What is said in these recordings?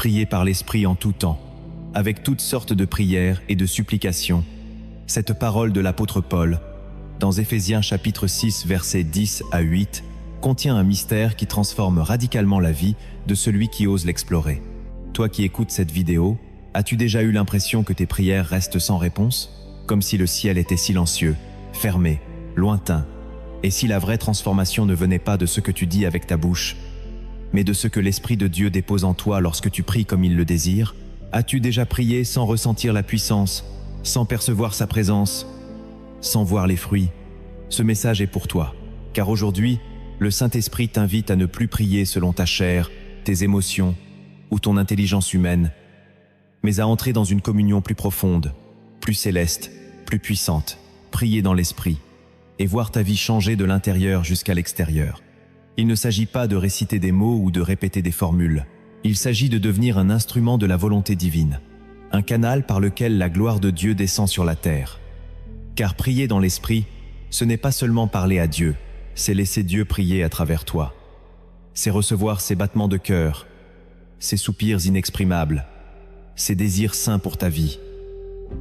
priez par l'Esprit en tout temps, avec toutes sortes de prières et de supplications. Cette parole de l'apôtre Paul, dans Éphésiens chapitre 6, versets 10 à 8, contient un mystère qui transforme radicalement la vie de celui qui ose l'explorer. Toi qui écoutes cette vidéo, as-tu déjà eu l'impression que tes prières restent sans réponse? Comme si le ciel était silencieux, fermé, lointain. Et si la vraie transformation ne venait pas de ce que tu dis avec ta bouche, mais de ce que l'Esprit de Dieu dépose en toi lorsque tu pries comme il le désire? As-tu déjà prié sans ressentir la puissance, sans percevoir sa présence, sans voir les fruits? Ce message est pour toi, car aujourd'hui, le Saint-Esprit t'invite à ne plus prier selon ta chair, tes émotions ou ton intelligence humaine, mais à entrer dans une communion plus profonde, plus céleste, plus puissante, prier dans l'Esprit et voir ta vie changer de l'intérieur jusqu'à l'extérieur. Il ne s'agit pas de réciter des mots ou de répéter des formules. Il s'agit de devenir un instrument de la volonté divine, un canal par lequel la gloire de Dieu descend sur la terre. Car prier dans l'Esprit, ce n'est pas seulement parler à Dieu, c'est laisser Dieu prier à travers toi. C'est recevoir ses battements de cœur, ses soupirs inexprimables, ses désirs saints pour ta vie.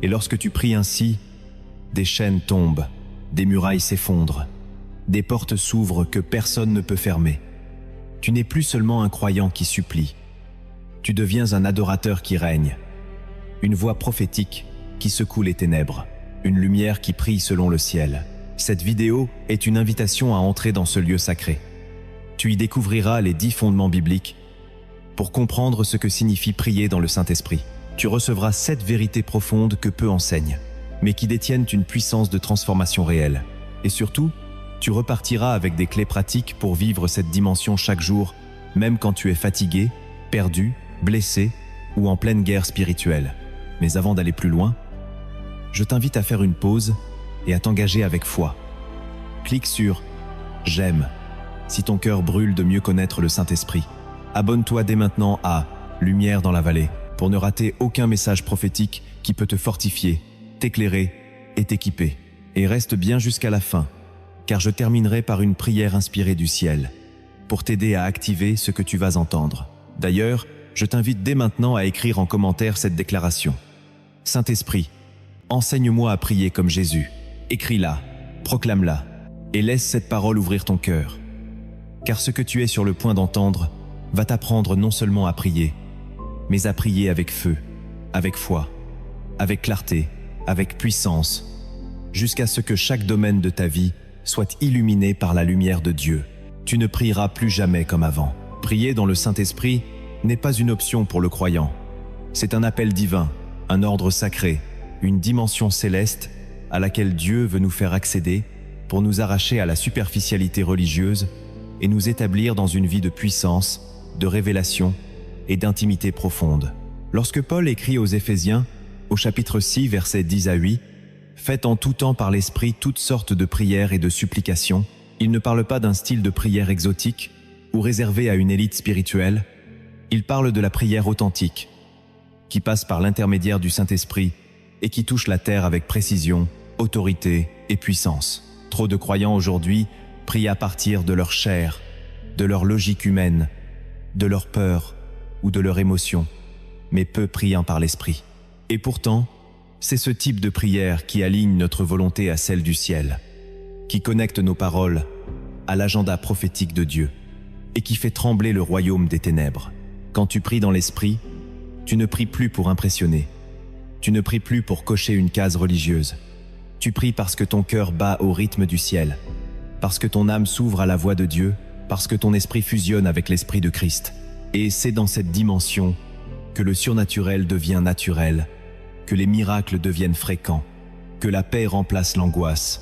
Et lorsque tu pries ainsi, des chaînes tombent, des murailles s'effondrent, des portes s'ouvrent que personne ne peut fermer. Tu n'es plus seulement un croyant qui supplie. Tu deviens un adorateur qui règne, une voix prophétique qui secoue les ténèbres, une lumière qui brille selon le ciel. Cette vidéo est une invitation à entrer dans ce lieu sacré. Tu y découvriras les 10 fondements bibliques pour comprendre ce que signifie prier dans le Saint-Esprit. Tu recevras 7 vérités profondes que peu enseignent, mais qui détiennent une puissance de transformation réelle. Et surtout, tu repartiras avec des clés pratiques pour vivre cette dimension chaque jour, même quand tu es fatigué, perdu, blessé ou en pleine guerre spirituelle. Mais avant d'aller plus loin, je t'invite à faire une pause et à t'engager avec foi. Clique sur « J'aime » si ton cœur brûle de mieux connaître le Saint-Esprit. Abonne-toi dès maintenant à « Lumière dans la vallée » pour ne rater aucun message prophétique qui peut te fortifier, t'éclairer et t'équiper. Et reste bien jusqu'à la fin, car je terminerai par une prière inspirée du ciel, pour t'aider à activer ce que tu vas entendre. D'ailleurs, je t'invite dès maintenant à écrire en commentaire cette déclaration. Saint-Esprit, enseigne-moi à prier comme Jésus. Écris-la, proclame-la, et laisse cette parole ouvrir ton cœur. Car ce que tu es sur le point d'entendre va t'apprendre non seulement à prier, mais à prier avec feu, avec foi, avec clarté, avec puissance, jusqu'à ce que chaque domaine de ta vie soit illuminé par la lumière de Dieu. Tu ne prieras plus jamais comme avant. Prier dans le Saint-Esprit n'est pas une option pour le croyant. C'est un appel divin, un ordre sacré, une dimension céleste à laquelle Dieu veut nous faire accéder pour nous arracher à la superficialité religieuse et nous établir dans une vie de puissance, de révélation et d'intimité profonde. Lorsque Paul écrit aux Éphésiens, au chapitre 6, versets 10 à 8, « Faites en tout temps par l'Esprit toutes sortes de prières et de supplications », il ne parle pas d'un style de prière exotique ou réservé à une élite spirituelle, il parle de la prière authentique, qui passe par l'intermédiaire du Saint-Esprit et qui touche la terre avec précision, autorité et puissance. Trop de croyants aujourd'hui prient à partir de leur chair, de leur logique humaine, de leur peur ou de leur émotion, mais peu priant par l'Esprit. Et pourtant, c'est ce type de prière qui aligne notre volonté à celle du ciel, qui connecte nos paroles à l'agenda prophétique de Dieu et qui fait trembler le royaume des ténèbres. Quand tu pries dans l'Esprit, tu ne pries plus pour impressionner, tu ne pries plus pour cocher une case religieuse. Tu pries parce que ton cœur bat au rythme du ciel, parce que ton âme s'ouvre à la voix de Dieu, parce que ton esprit fusionne avec l'Esprit de Christ. Et c'est dans cette dimension que le surnaturel devient naturel, que les miracles deviennent fréquents, que la paix remplace l'angoisse,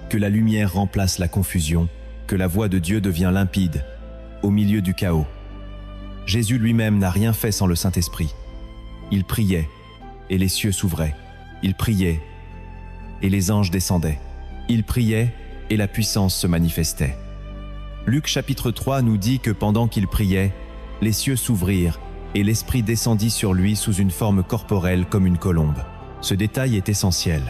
que la lumière remplace la confusion, que la voix de Dieu devient limpide, au milieu du chaos. Jésus lui-même n'a rien fait sans le Saint-Esprit. Il priait, et les cieux s'ouvraient. Il priait, et les anges descendaient. Il priait, et la puissance se manifestait. Luc chapitre 3 nous dit que pendant qu'il priait, les cieux s'ouvrirent, et l'Esprit descendit sur lui sous une forme corporelle comme une colombe. Ce détail est essentiel.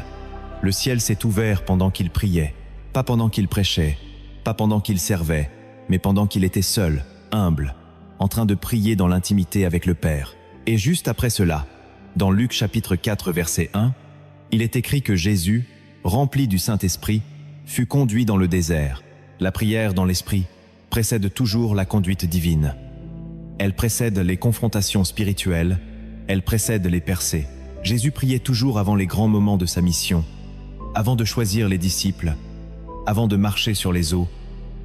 Le ciel s'est ouvert pendant qu'il priait, pas pendant qu'il prêchait, pas pendant qu'il servait, mais pendant qu'il était seul, humble, en train de prier dans l'intimité avec le Père. Et juste après cela, dans Luc chapitre 4 verset 1, il est écrit que Jésus, rempli du Saint-Esprit, fut conduit dans le désert. La prière dans l'Esprit précède toujours la conduite divine. Elle précède les confrontations spirituelles, elle précède les percées. Jésus priait toujours avant les grands moments de sa mission, avant de choisir les disciples, avant de marcher sur les eaux,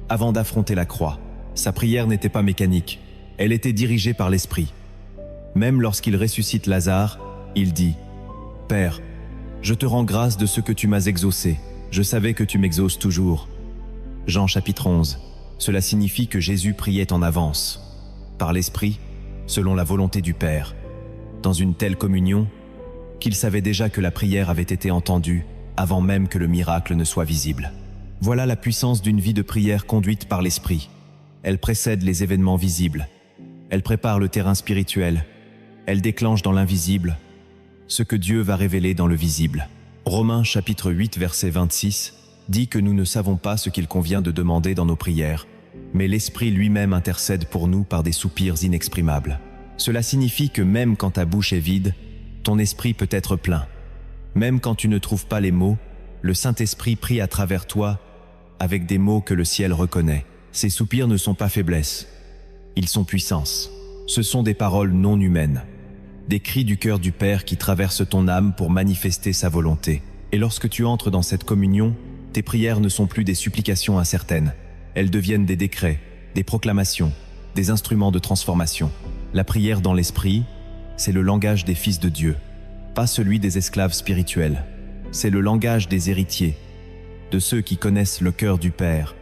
avant d'affronter la croix. Sa prière n'était pas mécanique, elle était dirigée par l'Esprit. Même lorsqu'il ressuscite Lazare, il dit « Père, je te rends grâce de ce que tu m'as exaucé, je savais que tu m'exauces toujours. » Jean chapitre 11. Cela signifie que Jésus priait en avance, par l'Esprit, selon la volonté du Père, dans une telle communion qu'il savait déjà que la prière avait été entendue avant même que le miracle ne soit visible. Voilà la puissance d'une vie de prière conduite par l'Esprit. Elle précède les événements visibles, elle prépare le terrain spirituel, elle déclenche dans l'invisible ce que Dieu va révéler dans le visible. Romains chapitre 8 verset 26 dit que nous ne savons pas ce qu'il convient de demander dans nos prières, mais l'Esprit lui-même intercède pour nous par des soupirs inexprimables. Cela signifie que même quand ta bouche est vide, ton esprit peut être plein. Même quand tu ne trouves pas les mots, le Saint-Esprit prie à travers toi avec des mots que le ciel reconnaît. Ces soupirs ne sont pas faiblesse, ils sont puissance. Ce sont des paroles non humaines, des cris du cœur du Père qui traversent ton âme pour manifester sa volonté. Et lorsque tu entres dans cette communion, tes prières ne sont plus des supplications incertaines. Elles deviennent des décrets, des proclamations, des instruments de transformation. La prière dans l'Esprit, c'est le langage des fils de Dieu, pas celui des esclaves spirituels. C'est le langage des héritiers, de ceux qui connaissent le cœur du Père,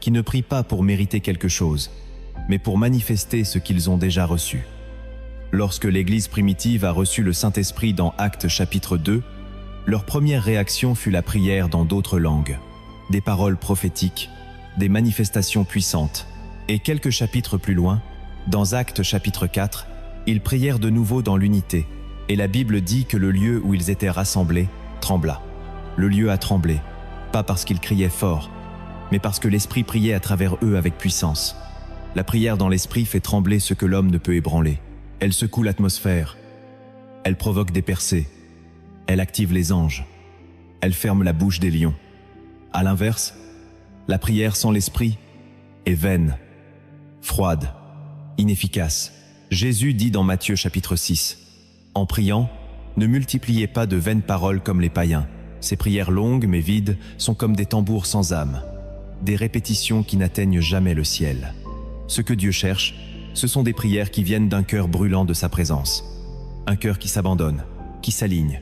qui ne prient pas pour mériter quelque chose, mais pour manifester ce qu'ils ont déjà reçu. Lorsque l'Église primitive a reçu le Saint-Esprit dans Actes chapitre 2, leur première réaction fut la prière dans d'autres langues, des paroles prophétiques, des manifestations puissantes. Et quelques chapitres plus loin, dans Actes chapitre 4, ils prièrent de nouveau dans l'unité, et la Bible dit que le lieu où ils étaient rassemblés trembla. Le lieu a tremblé, pas parce qu'ils criaient fort, mais parce que l'Esprit priait à travers eux avec puissance. La prière dans l'Esprit fait trembler ce que l'homme ne peut ébranler. Elle secoue l'atmosphère, elle provoque des percées, elle active les anges, elle ferme la bouche des lions. À l'inverse, la prière sans l'Esprit est vaine, froide, inefficace. Jésus dit dans Matthieu chapitre 6, « En priant, ne multipliez pas de vaines paroles comme les païens. Ces prières longues mais vides sont comme des tambours sans âme, des répétitions qui n'atteignent jamais le ciel. » Ce que Dieu cherche, ce sont des prières qui viennent d'un cœur brûlant de sa présence. Un cœur qui s'abandonne, qui s'aligne,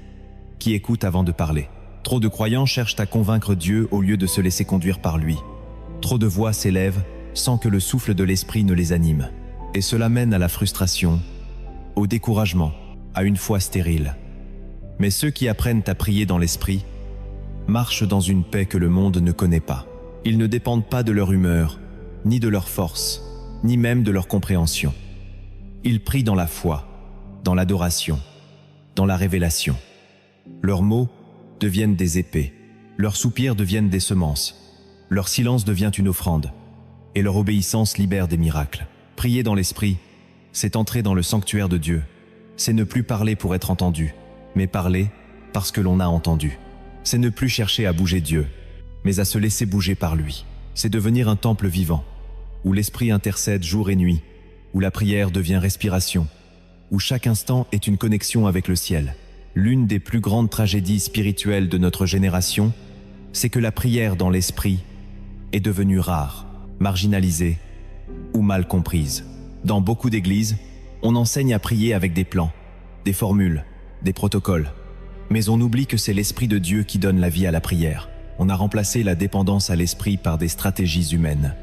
qui écoute avant de parler. Trop de croyants cherchent à convaincre Dieu au lieu de se laisser conduire par lui. Trop de voix s'élèvent sans que le souffle de l'Esprit ne les anime. Et cela mène à la frustration, au découragement, à une foi stérile. Mais ceux qui apprennent à prier dans l'Esprit marchent dans une paix que le monde ne connaît pas. Ils ne dépendent pas de leur humeur, ni de leur force, ni même de leur compréhension. Ils prient dans la foi, dans l'adoration, dans la révélation. Leurs mots deviennent des épées, leurs soupirs deviennent des semences, leur silence devient une offrande, et leur obéissance libère des miracles. Prier dans l'Esprit, c'est entrer dans le sanctuaire de Dieu. C'est ne plus parler pour être entendu, mais parler parce que l'on a entendu. C'est ne plus chercher à bouger Dieu, mais à se laisser bouger par lui. C'est devenir un temple vivant, où l'Esprit intercède jour et nuit, où la prière devient respiration, où chaque instant est une connexion avec le ciel. L'une des plus grandes tragédies spirituelles de notre génération, c'est que la prière dans l'Esprit est devenue rare, marginalisée ou mal comprise. Dans beaucoup d'églises, on enseigne à prier avec des plans, des formules, des protocoles. Mais on oublie que c'est l'Esprit de Dieu qui donne la vie à la prière. On a remplacé la dépendance à l'Esprit par des stratégies humaines.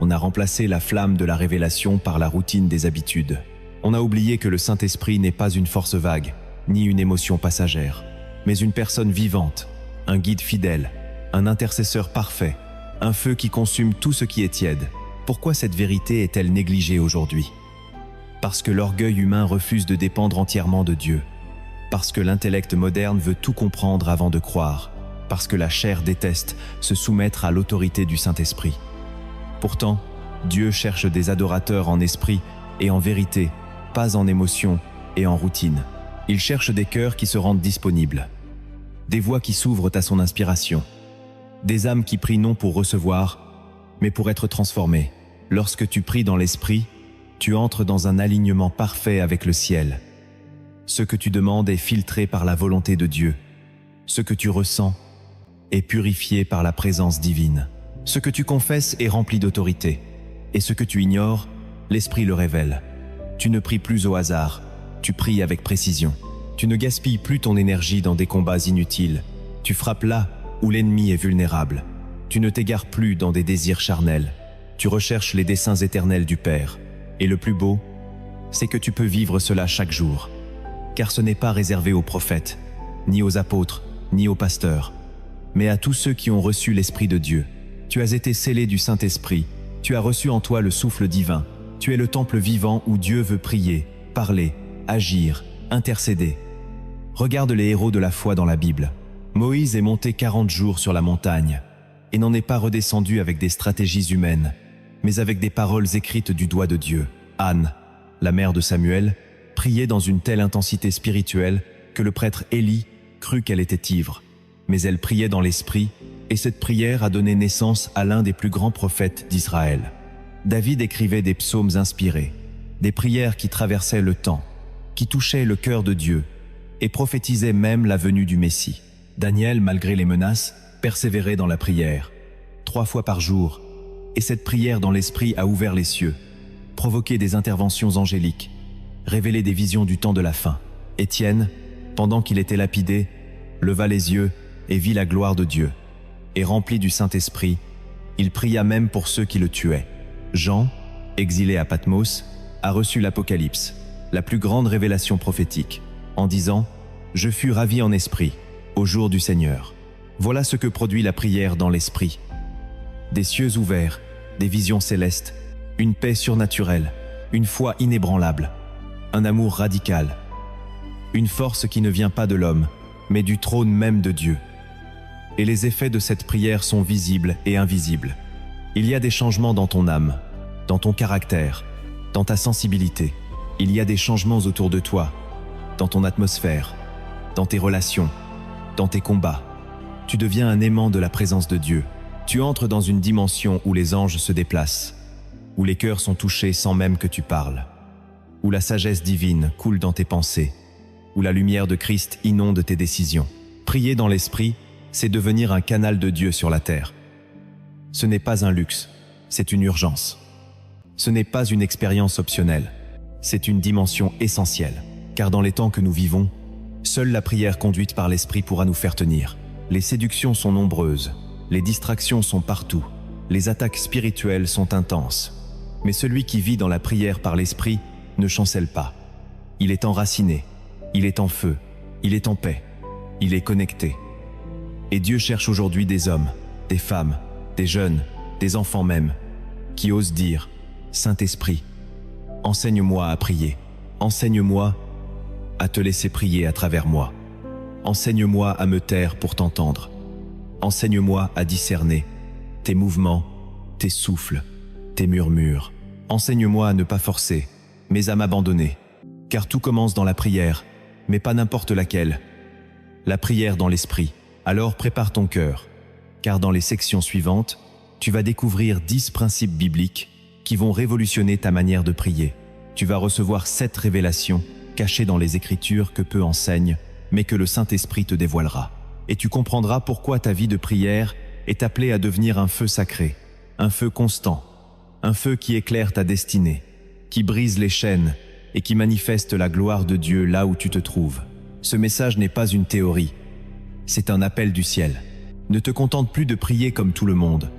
On a remplacé la flamme de la révélation par la routine des habitudes. On a oublié que le Saint-Esprit n'est pas une force vague, ni une émotion passagère, mais une personne vivante, un guide fidèle, un intercesseur parfait, un feu qui consume tout ce qui est tiède. Pourquoi cette vérité est-elle négligée aujourd'hui? Parce que l'orgueil humain refuse de dépendre entièrement de Dieu. Parce que l'intellect moderne veut tout comprendre avant de croire. Parce que la chair déteste se soumettre à l'autorité du Saint-Esprit. Pourtant, Dieu cherche des adorateurs en esprit et en vérité, pas en émotion et en routine. Il cherche des cœurs qui se rendent disponibles, des voix qui s'ouvrent à son inspiration, des âmes qui prient non pour recevoir, mais pour être transformées. Lorsque tu pries dans l'esprit, tu entres dans un alignement parfait avec le ciel. Ce que tu demandes est filtré par la volonté de Dieu. Ce que tu ressens est purifié par la présence divine. Ce que tu confesses est rempli d'autorité. Et ce que tu ignores, l'Esprit le révèle. Tu ne pries plus au hasard, tu pries avec précision. Tu ne gaspilles plus ton énergie dans des combats inutiles. Tu frappes là où l'ennemi est vulnérable. Tu ne t'égares plus dans des désirs charnels. Tu recherches les desseins éternels du Père. Et le plus beau, c'est que tu peux vivre cela chaque jour. Car ce n'est pas réservé aux prophètes, ni aux apôtres, ni aux pasteurs, mais à tous ceux qui ont reçu l'Esprit de Dieu. Tu as été scellé du Saint-Esprit, tu as reçu en toi le souffle divin. Tu es le temple vivant où Dieu veut prier, parler, agir, intercéder. Regarde les héros de la foi dans la Bible. Moïse est monté 40 jours sur la montagne et n'en est pas redescendu avec des stratégies humaines, mais avec des paroles écrites du doigt de Dieu. Anne, la mère de Samuel, priait dans une telle intensité spirituelle que le prêtre Élie crut qu'elle était ivre. Mais elle priait dans l'esprit, et cette prière a donné naissance à l'un des plus grands prophètes d'Israël. David écrivait des psaumes inspirés, des prières qui traversaient le temps, qui touchaient le cœur de Dieu, et prophétisaient même la venue du Messie. Daniel, malgré les menaces, persévérait dans la prière, 3 fois par jour, et cette prière dans l'esprit a ouvert les cieux, provoqué des interventions angéliques, révélé des visions du temps de la fin. Étienne, pendant qu'il était lapidé, leva les yeux et vit la gloire de Dieu. Et rempli du Saint-Esprit, il pria même pour ceux qui le tuaient. Jean, exilé à Patmos, a reçu l'Apocalypse, la plus grande révélation prophétique, en disant « Je fus ravi en esprit, au jour du Seigneur ». Voilà ce que produit la prière dans l'esprit. Des cieux ouverts, des visions célestes, une paix surnaturelle, une foi inébranlable, un amour radical, une force qui ne vient pas de l'homme, mais du trône même de Dieu. Et les effets de cette prière sont visibles et invisibles. Il y a des changements dans ton âme, dans ton caractère, dans ta sensibilité. Il y a des changements autour de toi, dans ton atmosphère, dans tes relations, dans tes combats. Tu deviens un aimant de la présence de Dieu. Tu entres dans une dimension où les anges se déplacent, où les cœurs sont touchés sans même que tu parles, où la sagesse divine coule dans tes pensées, où la lumière de Christ inonde tes décisions. Prier dans l'esprit, c'est devenir un canal de Dieu sur la terre. Ce n'est pas un luxe, c'est une urgence. Ce n'est pas une expérience optionnelle, c'est une dimension essentielle. Car dans les temps que nous vivons, seule la prière conduite par l'esprit pourra nous faire tenir. Les séductions sont nombreuses, les distractions sont partout, les attaques spirituelles sont intenses. Mais celui qui vit dans la prière par l'esprit ne chancelle pas. Il est enraciné, il est en feu, il est en paix, il est connecté. Et Dieu cherche aujourd'hui des hommes, des femmes, des jeunes, des enfants même, qui osent dire « Saint-Esprit, enseigne-moi à prier, enseigne-moi à te laisser prier à travers moi, enseigne-moi à me taire pour t'entendre, enseigne-moi à discerner tes mouvements, tes souffles, tes murmures, enseigne-moi à ne pas forcer, mais à m'abandonner, car tout commence dans la prière, mais pas n'importe laquelle. La prière dans l'esprit. Alors prépare ton cœur, car dans les sections suivantes, tu vas découvrir 10 principes bibliques qui vont révolutionner ta manière de prier. Tu vas recevoir 7 révélations cachées dans les Écritures que peu enseignent, mais que le Saint-Esprit te dévoilera. Et tu comprendras pourquoi ta vie de prière est appelée à devenir un feu sacré, un feu constant, un feu qui éclaire ta destinée, qui brise les chaînes et qui manifeste la gloire de Dieu là où tu te trouves. Ce message n'est pas une théorie, c'est un appel du ciel. Ne te contente plus de prier comme tout le monde.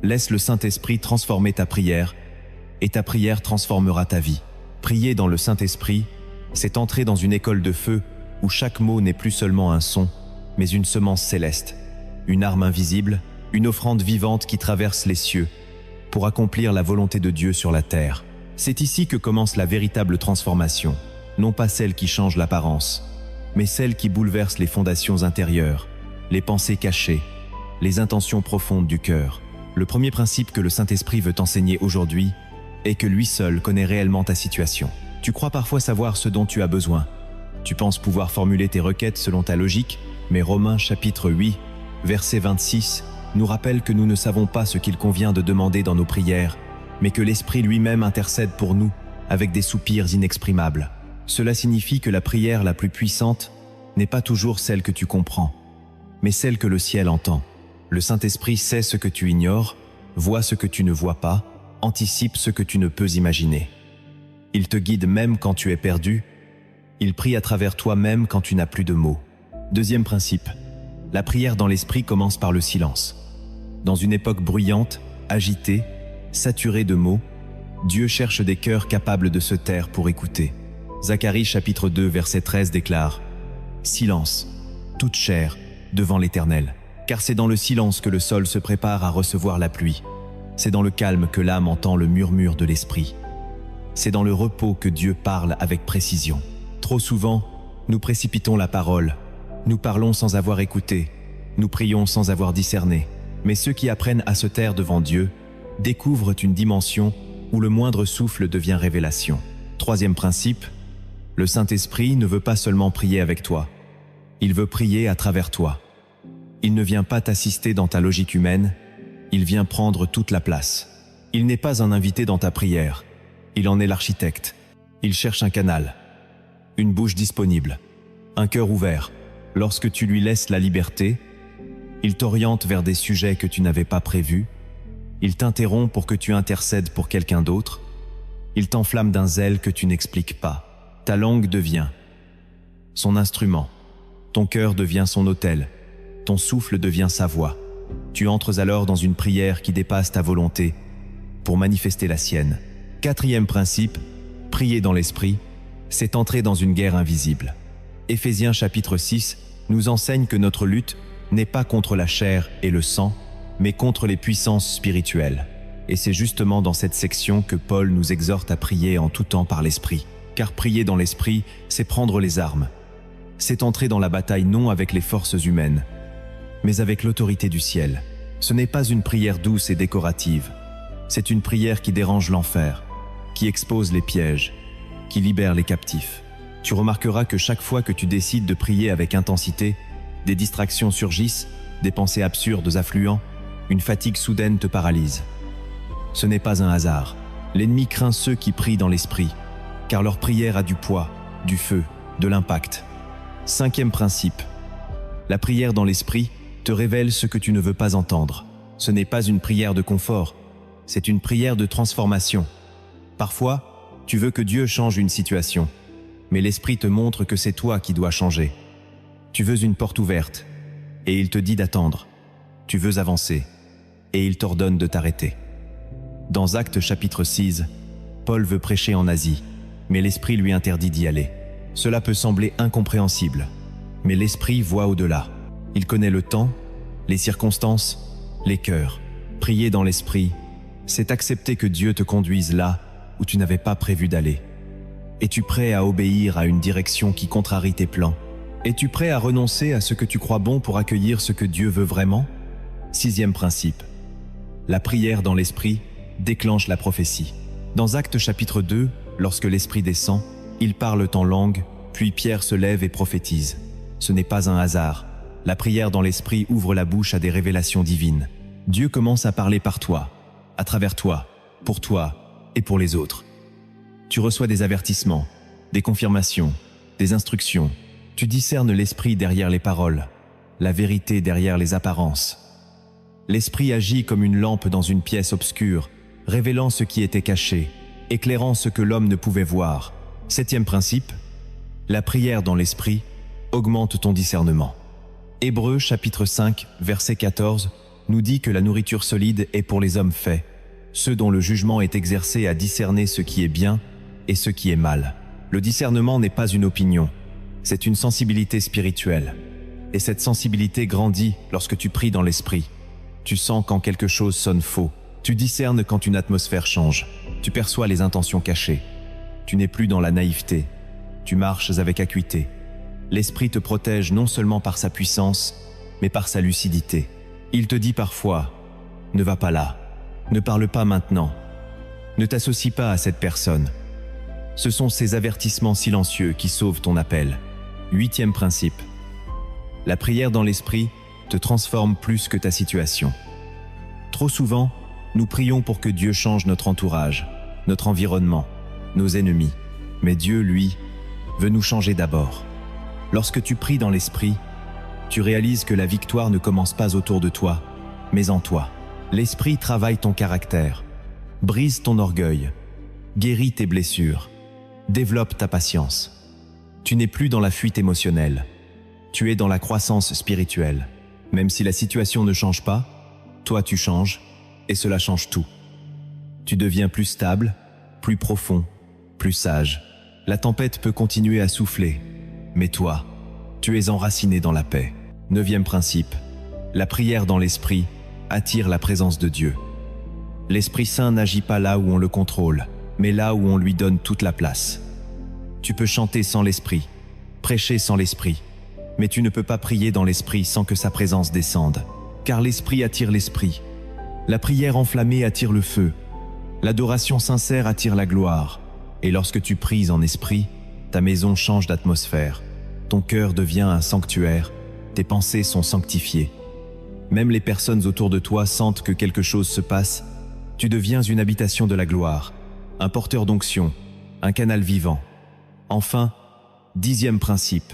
Laisse le Saint-Esprit transformer ta prière, et ta prière transformera ta vie. Prier dans le Saint-Esprit, c'est entrer dans une école de feu où chaque mot n'est plus seulement un son, mais une semence céleste, une arme invisible, une offrande vivante qui traverse les cieux pour accomplir la volonté de Dieu sur la terre. C'est ici que commence la véritable transformation, non pas celle qui change l'apparence, mais celle qui bouleverse les fondations intérieures, les pensées cachées, les intentions profondes du cœur. Le premier principe que le Saint-Esprit veut t'enseigner aujourd'hui est que lui seul connaît réellement ta situation. Tu crois parfois savoir ce dont tu as besoin. Tu penses pouvoir formuler tes requêtes selon ta logique, mais Romains chapitre 8, verset 26, nous rappelle que nous ne savons pas ce qu'il convient de demander dans nos prières, mais que l'Esprit lui-même intercède pour nous avec des soupirs inexprimables. Cela signifie que la prière la plus puissante n'est pas toujours celle que tu comprends, mais celle que le ciel entend. Le Saint-Esprit sait ce que tu ignores, voit ce que tu ne vois pas, anticipe ce que tu ne peux imaginer. Il te guide même quand tu es perdu, il prie à travers toi même quand tu n'as plus de mots. Deuxième principe, la prière dans l'esprit commence par le silence. Dans une époque bruyante, agitée, saturée de mots, Dieu cherche des cœurs capables de se taire pour écouter. Zacharie chapitre 2 verset 13 déclare « Silence, toute chair, devant l'Éternel, car c'est dans le silence que le sol se prépare à recevoir la pluie. C'est dans le calme que l'âme entend le murmure de l'esprit. C'est dans le repos que Dieu parle avec précision. » Trop souvent, nous précipitons la parole. Nous parlons sans avoir écouté. Nous prions sans avoir discerné. Mais ceux qui apprennent à se taire devant Dieu découvrent une dimension où le moindre souffle devient révélation. Troisième principe, le Saint-Esprit ne veut pas seulement prier avec toi. Il veut prier à travers toi. Il ne vient pas t'assister dans ta logique humaine, il vient prendre toute la place. Il n'est pas un invité dans ta prière, il en est l'architecte. Il cherche un canal, une bouche disponible, un cœur ouvert. Lorsque tu lui laisses la liberté, il t'oriente vers des sujets que tu n'avais pas prévus, il t'interrompt pour que tu intercèdes pour quelqu'un d'autre, il t'enflamme d'un zèle que tu n'expliques pas. Ta langue devient son instrument, ton cœur devient son autel, ton souffle devient sa voix. Tu entres alors dans une prière qui dépasse ta volonté pour manifester la sienne. Quatrième principe, prier dans l'esprit, c'est entrer dans une guerre invisible. Éphésiens chapitre 6 nous enseigne que notre lutte n'est pas contre la chair et le sang, mais contre les puissances spirituelles. Et c'est justement dans cette section que Paul nous exhorte à prier en tout temps par l'esprit. Car prier dans l'esprit, c'est prendre les armes. C'est entrer dans la bataille non avec les forces humaines, mais avec l'autorité du ciel. Ce n'est pas une prière douce et décorative. C'est une prière qui dérange l'enfer, qui expose les pièges, qui libère les captifs. Tu remarqueras que chaque fois que tu décides de prier avec intensité, des distractions surgissent, des pensées absurdes affluent, une fatigue soudaine te paralyse. Ce n'est pas un hasard. L'ennemi craint ceux qui prient dans l'esprit, car leur prière a du poids, du feu, de l'impact. Cinquième principe. La prière dans l'esprit te révèle ce que tu ne veux pas entendre. Ce n'est pas une prière de confort, c'est une prière de transformation. Parfois, tu veux que Dieu change une situation, mais l'esprit te montre que c'est toi qui dois changer. Tu veux une porte ouverte, et il te dit d'attendre. Tu veux avancer, et il t'ordonne de t'arrêter. Dans Actes chapitre 6, Paul veut prêcher en Asie, mais l'Esprit lui interdit d'y aller. Cela peut sembler incompréhensible, mais l'Esprit voit au-delà. Il connaît le temps, les circonstances, les cœurs. Prier dans l'Esprit, c'est accepter que Dieu te conduise là où tu n'avais pas prévu d'aller. Es-tu prêt à obéir à une direction qui contrarie tes plans? Es-tu prêt à renoncer à ce que tu crois bon pour accueillir ce que Dieu veut vraiment? Sixième principe. La prière dans l'Esprit déclenche la prophétie. Dans Actes chapitre 2, lorsque l'Esprit descend, ils parlent en langue, puis Pierre se lève et prophétise. Ce n'est pas un hasard. La prière dans l'Esprit ouvre la bouche à des révélations divines. Dieu commence à parler par toi, à travers toi, pour toi et pour les autres. Tu reçois des avertissements, des confirmations, des instructions. Tu discernes l'Esprit derrière les paroles, la vérité derrière les apparences. L'Esprit agit comme une lampe dans une pièce obscure, révélant ce qui était caché, éclairant ce que l'homme ne pouvait voir. Septième principe, la prière dans l'Esprit augmente ton discernement. Hébreux chapitre 5, verset 14, nous dit que la nourriture solide est pour les hommes faits, ceux dont le jugement est exercé à discerner ce qui est bien et ce qui est mal. Le discernement n'est pas une opinion, c'est une sensibilité spirituelle. Et cette sensibilité grandit lorsque tu pries dans l'Esprit. Tu sens quand quelque chose sonne faux. Tu discernes quand une atmosphère change. Tu perçois les intentions cachées. Tu n'es plus dans la naïveté. Tu marches avec acuité. L'Esprit te protège non seulement par sa puissance, mais par sa lucidité. Il te dit parfois, ne va pas là, ne parle pas maintenant, ne t'associe pas à cette personne. Ce sont ces avertissements silencieux qui sauvent ton appel. 8e principe. La prière dans l'esprit te transforme plus que ta situation. Trop souvent, nous prions pour que Dieu change notre entourage, notre environnement, nos ennemis. Mais Dieu, lui, veut nous changer d'abord. Lorsque tu pries dans l'esprit, tu réalises que la victoire ne commence pas autour de toi, mais en toi. L'esprit travaille ton caractère, brise ton orgueil, guérit tes blessures, développe ta patience. Tu n'es plus dans la fuite émotionnelle, tu es dans la croissance spirituelle. Même si la situation ne change pas, toi tu changes, et cela change tout. Tu deviens plus stable, plus profond, plus sage. La tempête peut continuer à souffler, mais toi, tu es enraciné dans la paix. 9e principe. La prière dans l'esprit attire la présence de Dieu. L'Esprit Saint n'agit pas là où on le contrôle, mais là où on lui donne toute la place. Tu peux chanter sans l'esprit, prêcher sans l'esprit, mais tu ne peux pas prier dans l'esprit sans que sa présence descende, car l'esprit attire l'esprit. La prière enflammée attire le feu. L'adoration sincère attire la gloire. Et lorsque tu pries en esprit, ta maison change d'atmosphère. Ton cœur devient un sanctuaire. Tes pensées sont sanctifiées. Même les personnes autour de toi sentent que quelque chose se passe. Tu deviens une habitation de la gloire, un porteur d'onction, un canal vivant. Enfin, 10e principe.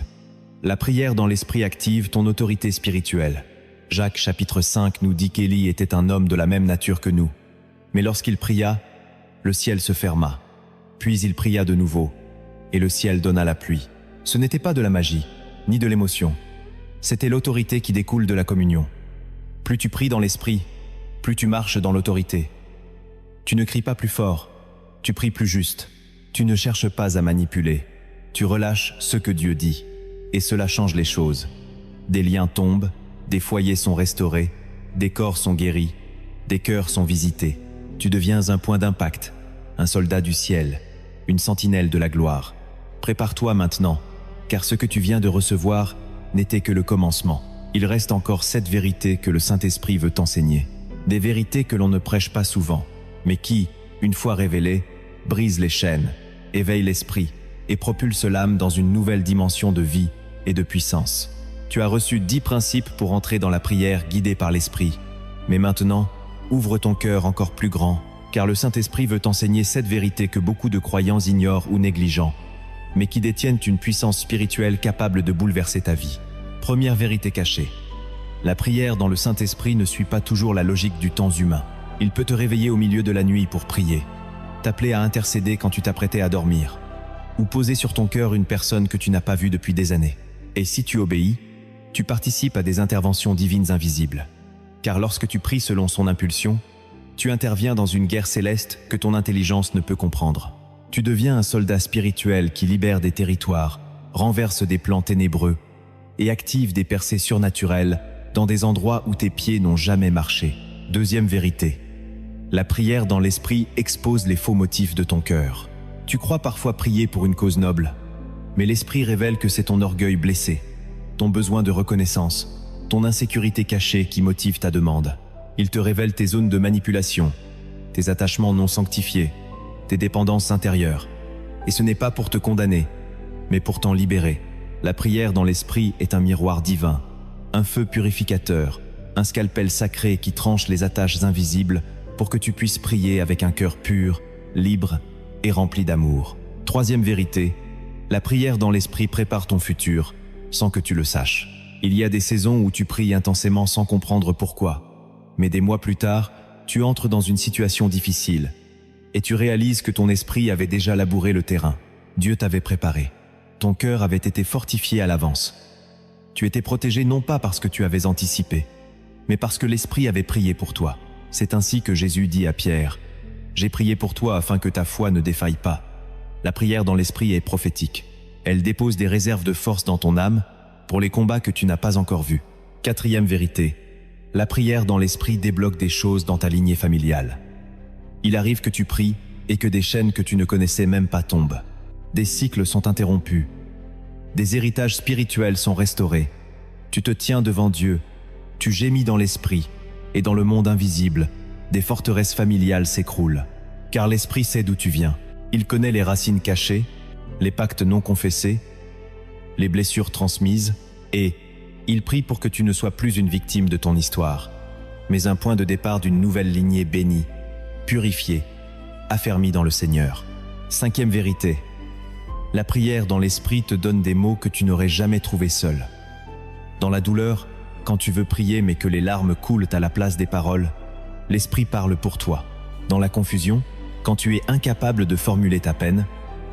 La prière dans l'esprit active ton autorité spirituelle. Jacques chapitre 5 nous dit qu'Élie était un homme de la même nature que nous. Mais lorsqu'il pria, le ciel se ferma. Puis il pria de nouveau, et le ciel donna la pluie. Ce n'était pas de la magie, ni de l'émotion. C'était l'autorité qui découle de la communion. Plus tu pries dans l'esprit, plus tu marches dans l'autorité. Tu ne cries pas plus fort, tu pries plus juste. Tu ne cherches pas à manipuler, tu relâches ce que Dieu dit. Et cela change les choses. Des liens tombent, des foyers sont restaurés, des corps sont guéris, des cœurs sont visités. Tu deviens un point d'impact, un soldat du ciel, une sentinelle de la gloire. Prépare-toi maintenant, car ce que tu viens de recevoir n'était que le commencement. Il reste encore 7 vérités que le Saint-Esprit veut t'enseigner. Des vérités que l'on ne prêche pas souvent, mais qui, une fois révélées, brisent les chaînes, éveillent l'esprit et propulsent l'âme dans une nouvelle dimension de vie et de puissance. Tu as reçu 10 principes pour entrer dans la prière guidée par l'Esprit. Mais maintenant, ouvre ton cœur encore plus grand, car le Saint-Esprit veut t'enseigner 7 vérités que beaucoup de croyants ignorent ou négligent, mais qui détiennent une puissance spirituelle capable de bouleverser ta vie. Première vérité cachée. La prière dans le Saint-Esprit ne suit pas toujours la logique du temps humain. Il peut te réveiller au milieu de la nuit pour prier, t'appeler à intercéder quand tu t'apprêtais à dormir, ou poser sur ton cœur une personne que tu n'as pas vue depuis des années. Et si tu obéis, tu participes à des interventions divines invisibles. Car lorsque tu pries selon son impulsion, tu interviens dans une guerre céleste que ton intelligence ne peut comprendre. Tu deviens un soldat spirituel qui libère des territoires, renverse des plans ténébreux et active des percées surnaturelles dans des endroits où tes pieds n'ont jamais marché. Deuxième vérité. La prière dans l'esprit expose les faux motifs de ton cœur. Tu crois parfois prier pour une cause noble, mais l'esprit révèle que c'est ton orgueil blessé, ton besoin de reconnaissance, ton insécurité cachée qui motive ta demande. Il te révèle tes zones de manipulation, tes attachements non sanctifiés, tes dépendances intérieures. Et ce n'est pas pour te condamner, mais pour t'en libérer. La prière dans l'esprit est un miroir divin, un feu purificateur, un scalpel sacré qui tranche les attaches invisibles pour que tu puisses prier avec un cœur pur, libre et rempli d'amour. Troisième vérité, la prière dans l'esprit prépare ton futur sans que tu le saches. Il y a des saisons où tu pries intensément sans comprendre pourquoi, mais des mois plus tard, tu entres dans une situation difficile et tu réalises que ton esprit avait déjà labouré le terrain. Dieu t'avait préparé. Ton cœur avait été fortifié à l'avance. Tu étais protégé non pas parce que tu avais anticipé, mais parce que l'Esprit avait prié pour toi. C'est ainsi que Jésus dit à Pierre, « J'ai prié pour toi afin que ta foi ne défaille pas. » La prière dans l'Esprit est prophétique. Elle dépose des réserves de force dans ton âme pour les combats que tu n'as pas encore vus. Quatrième vérité, la prière dans l'Esprit débloque des choses dans ta lignée familiale. Il arrive que tu pries et que des chaînes que tu ne connaissais même pas tombent. Des cycles sont interrompus. Des héritages spirituels sont restaurés. Tu te tiens devant Dieu, tu gémis dans l'Esprit, et dans le monde invisible, des forteresses familiales s'écroulent. Car l'Esprit sait d'où tu viens. Il connaît les racines cachées, les pactes non confessés, les blessures transmises, et il prie pour que tu ne sois plus une victime de ton histoire, mais un point de départ d'une nouvelle lignée bénie, purifiée, affermie dans le Seigneur. 5e vérité. La prière dans l'esprit te donne des mots que tu n'aurais jamais trouvés seul. Dans la douleur, quand tu veux prier mais que les larmes coulent à la place des paroles, l'esprit parle pour toi. Dans la confusion, quand tu es incapable de formuler ta peine,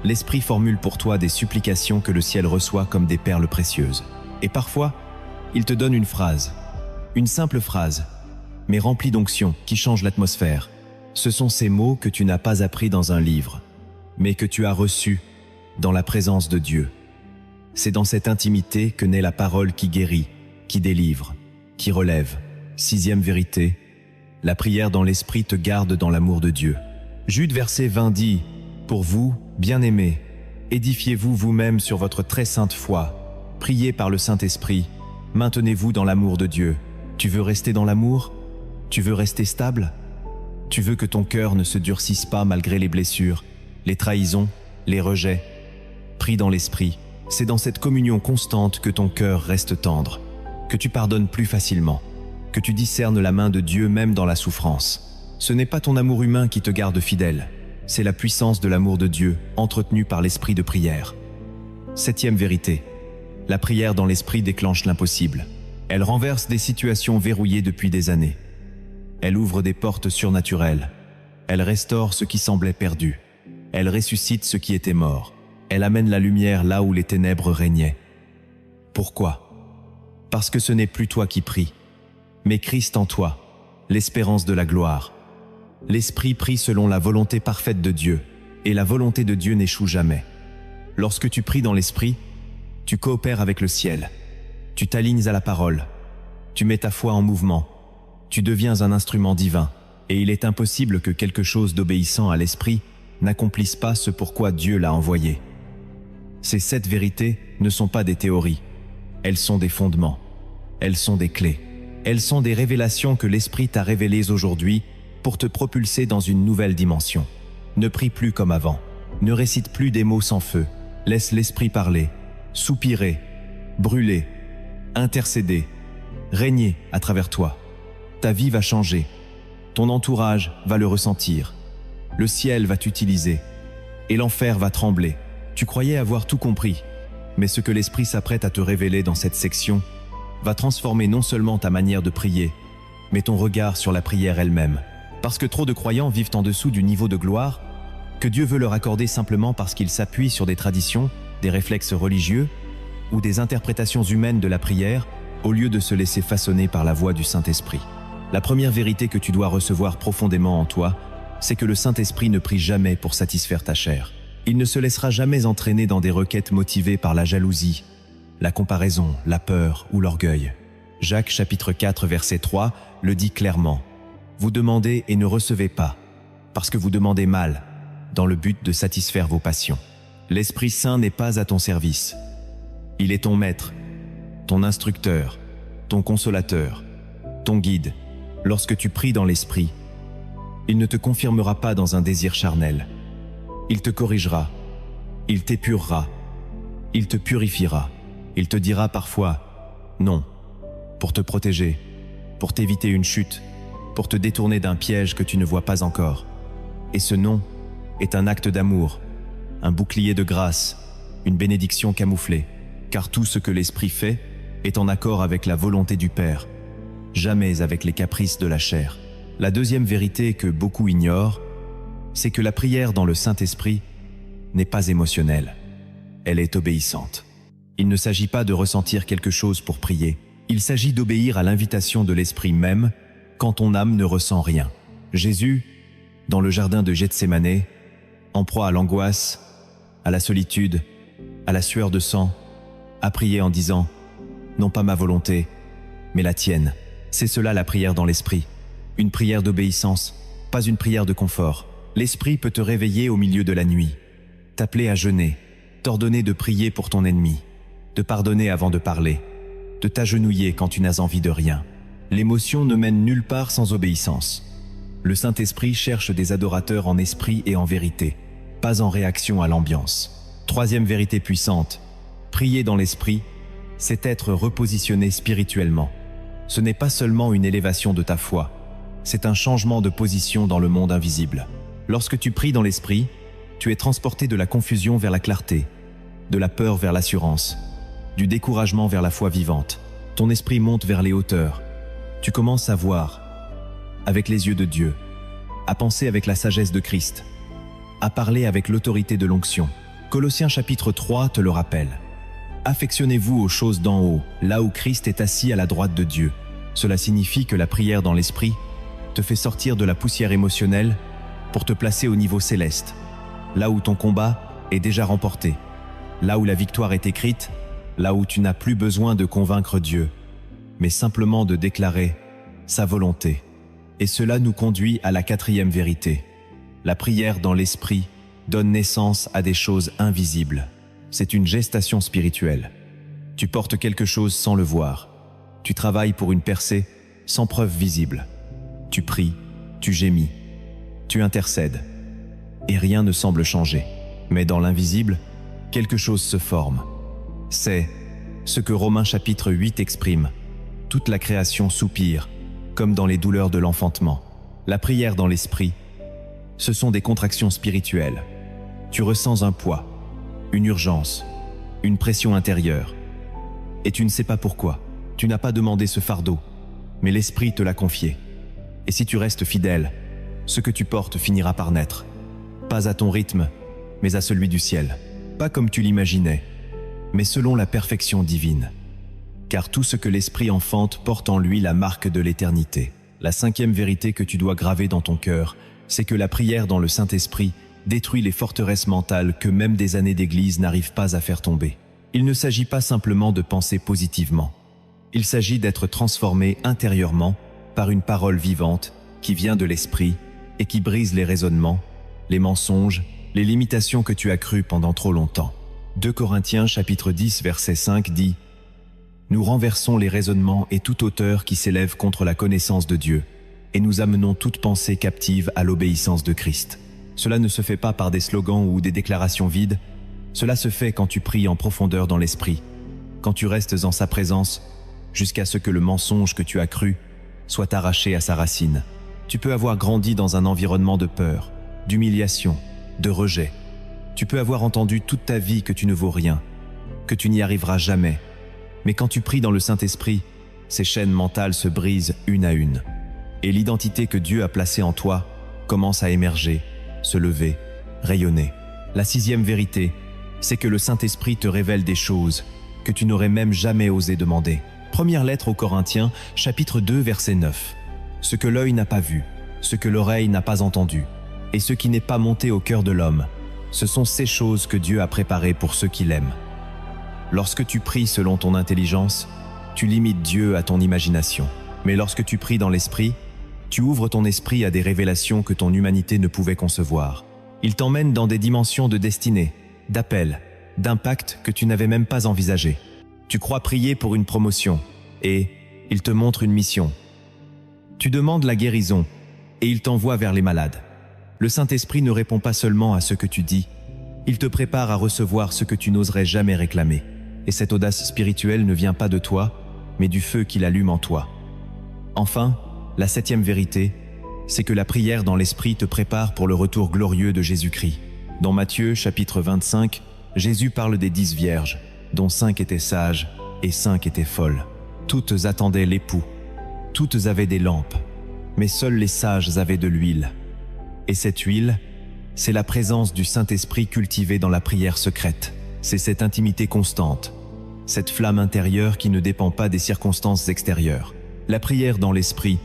l'esprit formule pour toi des supplications que le ciel reçoit comme des perles précieuses. Et parfois, il te donne une phrase, une simple phrase, mais remplie d'onction qui change l'atmosphère. Ce sont ces mots que tu n'as pas appris dans un livre, mais que tu as reçus dans la présence de Dieu. C'est dans cette intimité que naît la parole qui guérit, qui délivre, qui relève. 6e vérité, la prière dans l'esprit te garde dans l'amour de Dieu. Jude verset 20 dit, « Pour vous, bien-aimés, édifiez-vous vous-même sur votre très sainte foi, priez par le Saint-Esprit, maintenez-vous dans l'amour de Dieu. » Tu veux rester dans l'amour? Tu veux rester stable? Tu veux que ton cœur ne se durcisse pas malgré les blessures, les trahisons, les rejets? Prie dans l'esprit. C'est dans cette communion constante que ton cœur reste tendre, que tu pardonnes plus facilement, que tu discernes la main de Dieu même dans la souffrance. Ce n'est pas ton amour humain qui te garde fidèle, c'est la puissance de l'amour de Dieu entretenu par l'esprit de prière. 7e vérité. La prière dans l'esprit déclenche l'impossible. Elle renverse des situations verrouillées depuis des années. Elle ouvre des portes surnaturelles. Elle restaure ce qui semblait perdu. Elle ressuscite ce qui était mort. Elle amène la lumière là où les ténèbres régnaient. Pourquoi? Parce que ce n'est plus toi qui pries, mais Christ en toi, l'espérance de la gloire. L'Esprit prie selon la volonté parfaite de Dieu, et la volonté de Dieu n'échoue jamais. Lorsque tu pries dans l'Esprit, tu coopères avec le ciel. Tu t'alignes à la parole. Tu mets ta foi en mouvement. Tu deviens un instrument divin, et il est impossible que quelque chose d'obéissant à l'Esprit n'accomplisse pas ce pourquoi Dieu l'a envoyé. Ces 7 vérités ne sont pas des théories. Elles sont des fondements. Elles sont des clés. Elles sont des révélations que l'Esprit t'a révélées aujourd'hui pour te propulser dans une nouvelle dimension. Ne prie plus comme avant. Ne récite plus des mots sans feu. Laisse l'Esprit parler, soupirer, brûler, intercéder, régner à travers toi. Ta vie va changer. Ton entourage va le ressentir. Le ciel va t'utiliser. Et l'enfer va trembler. Tu croyais avoir tout compris, mais ce que l'Esprit s'apprête à te révéler dans cette section va transformer non seulement ta manière de prier, mais ton regard sur la prière elle-même. Parce que trop de croyants vivent en dessous du niveau de gloire que Dieu veut leur accorder simplement parce qu'ils s'appuient sur des traditions, des réflexes religieux ou des interprétations humaines de la prière, au lieu de se laisser façonner par la voix du Saint-Esprit. La première vérité que tu dois recevoir profondément en toi, c'est que le Saint-Esprit ne prie jamais pour satisfaire ta chair. Il ne se laissera jamais entraîner dans des requêtes motivées par la jalousie, la comparaison, la peur ou l'orgueil. Jacques chapitre 4 verset 3 le dit clairement. Vous demandez et ne recevez pas, parce que vous demandez mal, dans le but de satisfaire vos passions. L'Esprit Saint n'est pas à ton service. Il est ton maître, ton instructeur, ton consolateur, ton guide. Lorsque tu pries dans l'Esprit, il ne te confirmera pas dans un désir charnel. Il te corrigera, il t'épurera, il te purifiera. Il te dira parfois non, pour te protéger, pour t'éviter une chute, pour te détourner d'un piège que tu ne vois pas encore. Et ce non est un acte d'amour, un bouclier de grâce, une bénédiction camouflée, car tout ce que l'Esprit fait est en accord avec la volonté du Père, jamais avec les caprices de la chair. La deuxième vérité que beaucoup ignorent, c'est que la prière dans le Saint-Esprit n'est pas émotionnelle, elle est obéissante. Il ne s'agit pas de ressentir quelque chose pour prier, il s'agit d'obéir à l'invitation de l'Esprit même quand ton âme ne ressent rien. Jésus, dans le jardin de Gethsémanée, en proie à l'angoisse, à la solitude, à la sueur de sang, a prié en disant « Non pas ma volonté, mais la tienne ». C'est cela la prière dans l'Esprit, une prière d'obéissance, pas une prière de confort. L'Esprit peut te réveiller au milieu de la nuit, t'appeler à jeûner, t'ordonner de prier pour ton ennemi, de pardonner avant de parler, de t'agenouiller quand tu n'as envie de rien. L'émotion ne mène nulle part sans obéissance. Le Saint-Esprit cherche des adorateurs en esprit et en vérité. pas en réaction à l'ambiance. Troisième vérité puissante, prier dans l'esprit, c'est être repositionné spirituellement. Ce n'est pas seulement une élévation de ta foi, c'est un changement de position dans le monde invisible. Lorsque tu pries dans l'esprit, tu es transporté de la confusion vers la clarté, de la peur vers l'assurance, du découragement vers la foi vivante. Ton esprit monte vers les hauteurs. Tu commences à voir avec les yeux de Dieu, à penser avec la sagesse de Christ, à parler avec l'autorité de l'onction. Colossiens chapitre 3 te le rappelle. Affectionnez-vous aux choses d'en haut, là où Christ est assis à la droite de Dieu. Cela signifie que la prière dans l'esprit te fait sortir de la poussière émotionnelle pour te placer au niveau céleste, là où ton combat est déjà remporté, là où la victoire est écrite, là où tu n'as plus besoin de convaincre Dieu, mais simplement de déclarer sa volonté. Et cela nous conduit à la quatrième vérité. La prière dans l'esprit donne naissance à des choses invisibles. C'est une gestation spirituelle. Tu portes quelque chose sans le voir. Tu travailles pour une percée sans preuve visible. Tu pries, tu gémis, tu intercèdes. Et rien ne semble changer. Mais dans l'invisible, quelque chose se forme. C'est ce que Romains chapitre 8 exprime. Toute la création soupire, comme dans les douleurs de l'enfantement. La prière dans l'esprit, ce sont des contractions spirituelles. Tu ressens un poids, une urgence, une pression intérieure. Et tu ne sais pas pourquoi. Tu n'as pas demandé ce fardeau, mais l'Esprit te l'a confié. Et si tu restes fidèle, ce que tu portes finira par naître. Pas à ton rythme, mais à celui du ciel. Pas comme tu l'imaginais, mais selon la perfection divine. Car tout ce que l'Esprit enfante porte en lui la marque de l'éternité. La cinquième vérité que tu dois graver dans ton cœur, c'est que la prière dans le Saint-Esprit détruit les forteresses mentales que même des années d'église n'arrivent pas à faire tomber. Il ne s'agit pas simplement de penser positivement. Il s'agit d'être transformé intérieurement par une parole vivante qui vient de l'Esprit et qui brise les raisonnements, les mensonges, les limitations que tu as crues pendant trop longtemps. 2 Corinthiens chapitre 10 verset 5 dit « Nous renversons les raisonnements et toute hauteur qui s'élève contre la connaissance de Dieu, et nous amenons toute pensée captive à l'obéissance de Christ. » Cela ne se fait pas par des slogans ou des déclarations vides, cela se fait quand tu pries en profondeur dans l'esprit, quand tu restes en sa présence, jusqu'à ce que le mensonge que tu as cru soit arraché à sa racine. Tu peux avoir grandi dans un environnement de peur, d'humiliation, de rejet. Tu peux avoir entendu toute ta vie que tu ne vaux rien, que tu n'y arriveras jamais. Mais quand tu pries dans le Saint-Esprit, ces chaînes mentales se brisent une à une. Et l'identité que Dieu a placée en toi commence à émerger, se lever, rayonner. La sixième vérité, c'est que le Saint-Esprit te révèle des choses que tu n'aurais même jamais osé demander. Première lettre aux Corinthiens, chapitre 2, verset 9. Ce que l'œil n'a pas vu, ce que l'oreille n'a pas entendu, et ce qui n'est pas monté au cœur de l'homme, ce sont ces choses que Dieu a préparées pour ceux qui l'aiment. Lorsque tu pries selon ton intelligence, tu limites Dieu à ton imagination. Mais lorsque tu pries dans l'esprit, tu ouvres ton esprit à des révélations que ton humanité ne pouvait concevoir. Il t'emmène dans des dimensions de destinée, d'appel, d'impact que tu n'avais même pas envisagé. Tu crois prier pour une promotion, et il te montre une mission. Tu demandes la guérison, et il t'envoie vers les malades. Le Saint-Esprit ne répond pas seulement à ce que tu dis, il te prépare à recevoir ce que tu n'oserais jamais réclamer. Et cette audace spirituelle ne vient pas de toi, mais du feu qu'il allume en toi. Enfin, la septième vérité, c'est que la prière dans l'esprit te prépare pour le retour glorieux de Jésus-Christ. Dans Matthieu, chapitre 25, Jésus parle des 10 vierges, dont 5 étaient sages et 5 étaient folles. Toutes attendaient l'époux. Toutes avaient des lampes, mais seuls les sages avaient de l'huile. Et cette huile, c'est la présence du Saint-Esprit cultivée dans la prière secrète. C'est cette intimité constante, cette flamme intérieure qui ne dépend pas des circonstances extérieures. La prière dans l'esprit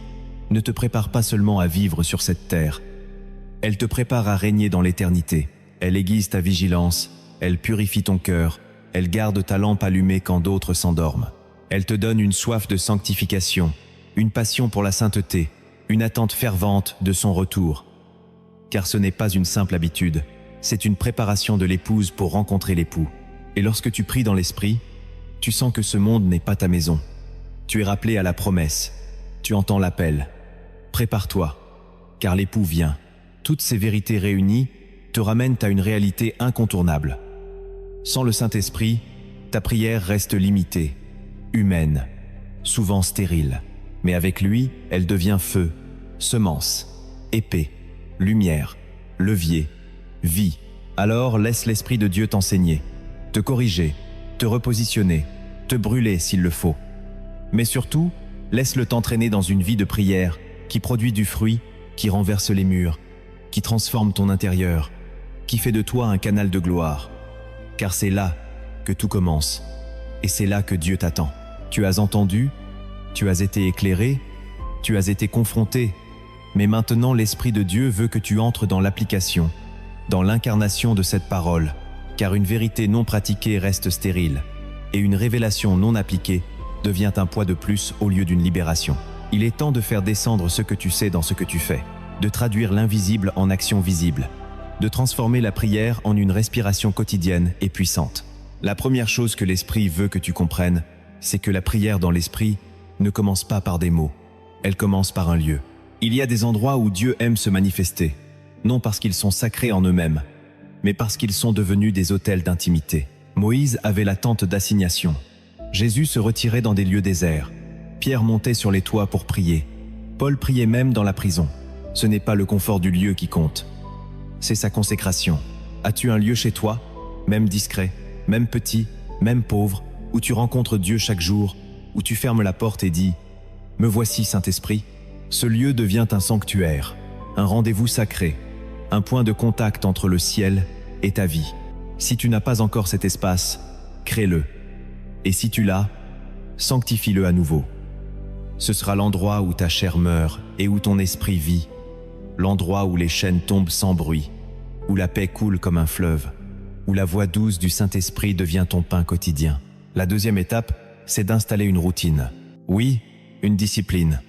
ne te prépare pas seulement à vivre sur cette terre, elle te prépare à régner dans l'éternité. Elle aiguise ta vigilance, elle purifie ton cœur, elle garde ta lampe allumée quand d'autres s'endorment. Elle te donne une soif de sanctification, une passion pour la sainteté, une attente fervente de son retour. Car ce n'est pas une simple habitude, c'est une préparation de l'épouse pour rencontrer l'époux. Et lorsque tu pries dans l'esprit, tu sens que ce monde n'est pas ta maison. Tu es rappelé à la promesse, tu entends l'appel. Prépare-toi, car l'époux vient. Toutes ces vérités réunies te ramènent à une réalité incontournable. Sans le Saint-Esprit, ta prière reste limitée, humaine, souvent stérile. Mais avec lui, elle devient feu, semence, épée, lumière, levier, vie. Alors laisse l'Esprit de Dieu t'enseigner, te corriger, te repositionner, te brûler s'il le faut. Mais surtout, laisse-le t'entraîner dans une vie de prière qui produit du fruit, qui renverse les murs, qui transforme ton intérieur, qui fait de toi un canal de gloire. Car c'est là que tout commence, et c'est là que Dieu t'attend. Tu as entendu, tu as été éclairé, tu as été confronté, mais maintenant l'Esprit de Dieu veut que tu entres dans l'application, dans l'incarnation de cette parole, car une vérité non pratiquée reste stérile, et une révélation non appliquée devient un poids de plus au lieu d'une libération. Il est temps de faire descendre ce que tu sais dans ce que tu fais, de traduire l'invisible en action visible, de transformer la prière en une respiration quotidienne et puissante. La première chose que l'Esprit veut que tu comprennes, c'est que la prière dans l'Esprit ne commence pas par des mots, elle commence par un lieu. Il y a des endroits où Dieu aime se manifester, non parce qu'ils sont sacrés en eux-mêmes, mais parce qu'ils sont devenus des autels d'intimité. Moïse avait la tente d'assignation. Jésus se retirait dans des lieux déserts. Pierre montait sur les toits pour prier. Paul priait même dans la prison. Ce n'est pas le confort du lieu qui compte, c'est sa consécration. As-tu un lieu chez toi, même discret, même petit, même pauvre, où tu rencontres Dieu chaque jour, où tu fermes la porte et dis « Me voici, Saint-Esprit ». Ce lieu devient un sanctuaire, un rendez-vous sacré, un point de contact entre le ciel et ta vie. Si tu n'as pas encore cet espace, crée-le. Et si tu l'as, sanctifie-le à nouveau. Ce sera l'endroit où ta chair meurt et où ton esprit vit, l'endroit où les chaînes tombent sans bruit, où la paix coule comme un fleuve, où la voix douce du Saint-Esprit devient ton pain quotidien. La deuxième étape, c'est d'installer une routine. Oui, une discipline,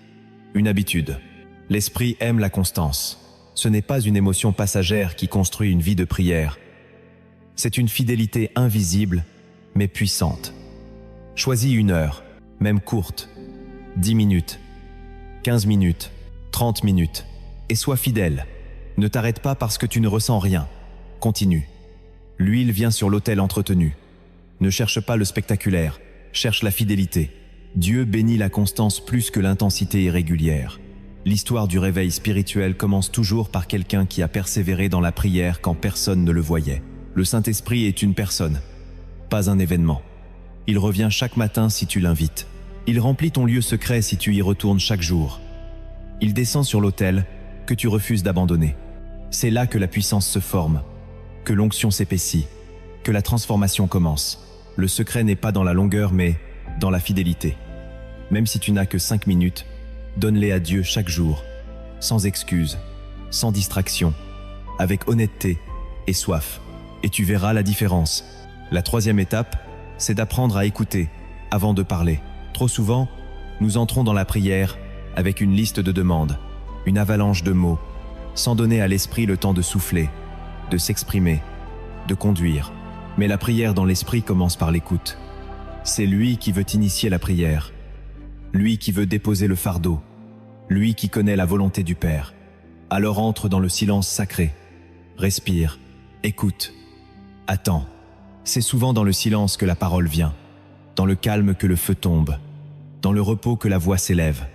une habitude. L'Esprit aime la constance. Ce n'est pas une émotion passagère qui construit une vie de prière. C'est une fidélité invisible, mais puissante. Choisis une heure, même courte, 10 minutes, 15 minutes, 30 minutes, et sois fidèle. Ne t'arrête pas parce que tu ne ressens rien. Continue. L'huile vient sur l'autel entretenu. Ne cherche pas le spectaculaire, cherche la fidélité. Dieu bénit la constance plus que l'intensité irrégulière. L'histoire du réveil spirituel commence toujours par quelqu'un qui a persévéré dans la prière quand personne ne le voyait. Le Saint-Esprit est une personne, pas un événement. Il revient chaque matin si tu l'invites. Il remplit ton lieu secret si tu y retournes chaque jour. Il descend sur l'autel que tu refuses d'abandonner. C'est là que la puissance se forme, que l'onction s'épaissit, que la transformation commence. Le secret n'est pas dans la longueur, mais dans la fidélité. Même si tu n'as que 5 minutes, donne-les à Dieu chaque jour, sans excuse, sans distraction, avec honnêteté et soif. Et tu verras la différence. La troisième étape, c'est d'apprendre à écouter avant de parler. Trop souvent, nous entrons dans la prière avec une liste de demandes, une avalanche de mots, sans donner à l'esprit le temps de souffler, de s'exprimer, de conduire. Mais la prière dans l'esprit commence par l'écoute. C'est lui qui veut initier la prière, lui qui veut déposer le fardeau, lui qui connaît la volonté du Père. Alors entre dans le silence sacré, respire, écoute, attends. C'est souvent dans le silence que la parole vient, dans le calme que le feu tombe, dans le repos que la voix s'élève.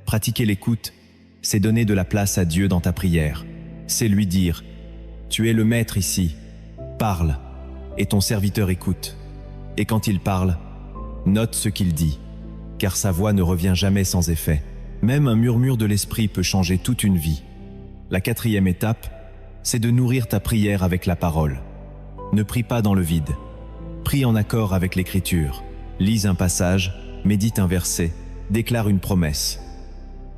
Pratiquer l'écoute, c'est donner de la place à Dieu dans ta prière. C'est lui dire « Tu es le maître ici, parle » et ton serviteur écoute. Et quand il parle, note ce qu'il dit, car sa voix ne revient jamais sans effet. Même un murmure de l'esprit peut changer toute une vie. La quatrième étape, c'est de nourrir ta prière avec la parole. Ne prie pas dans le vide. Prie en accord avec l'Écriture. Lise un passage, médite un verset, déclare une promesse.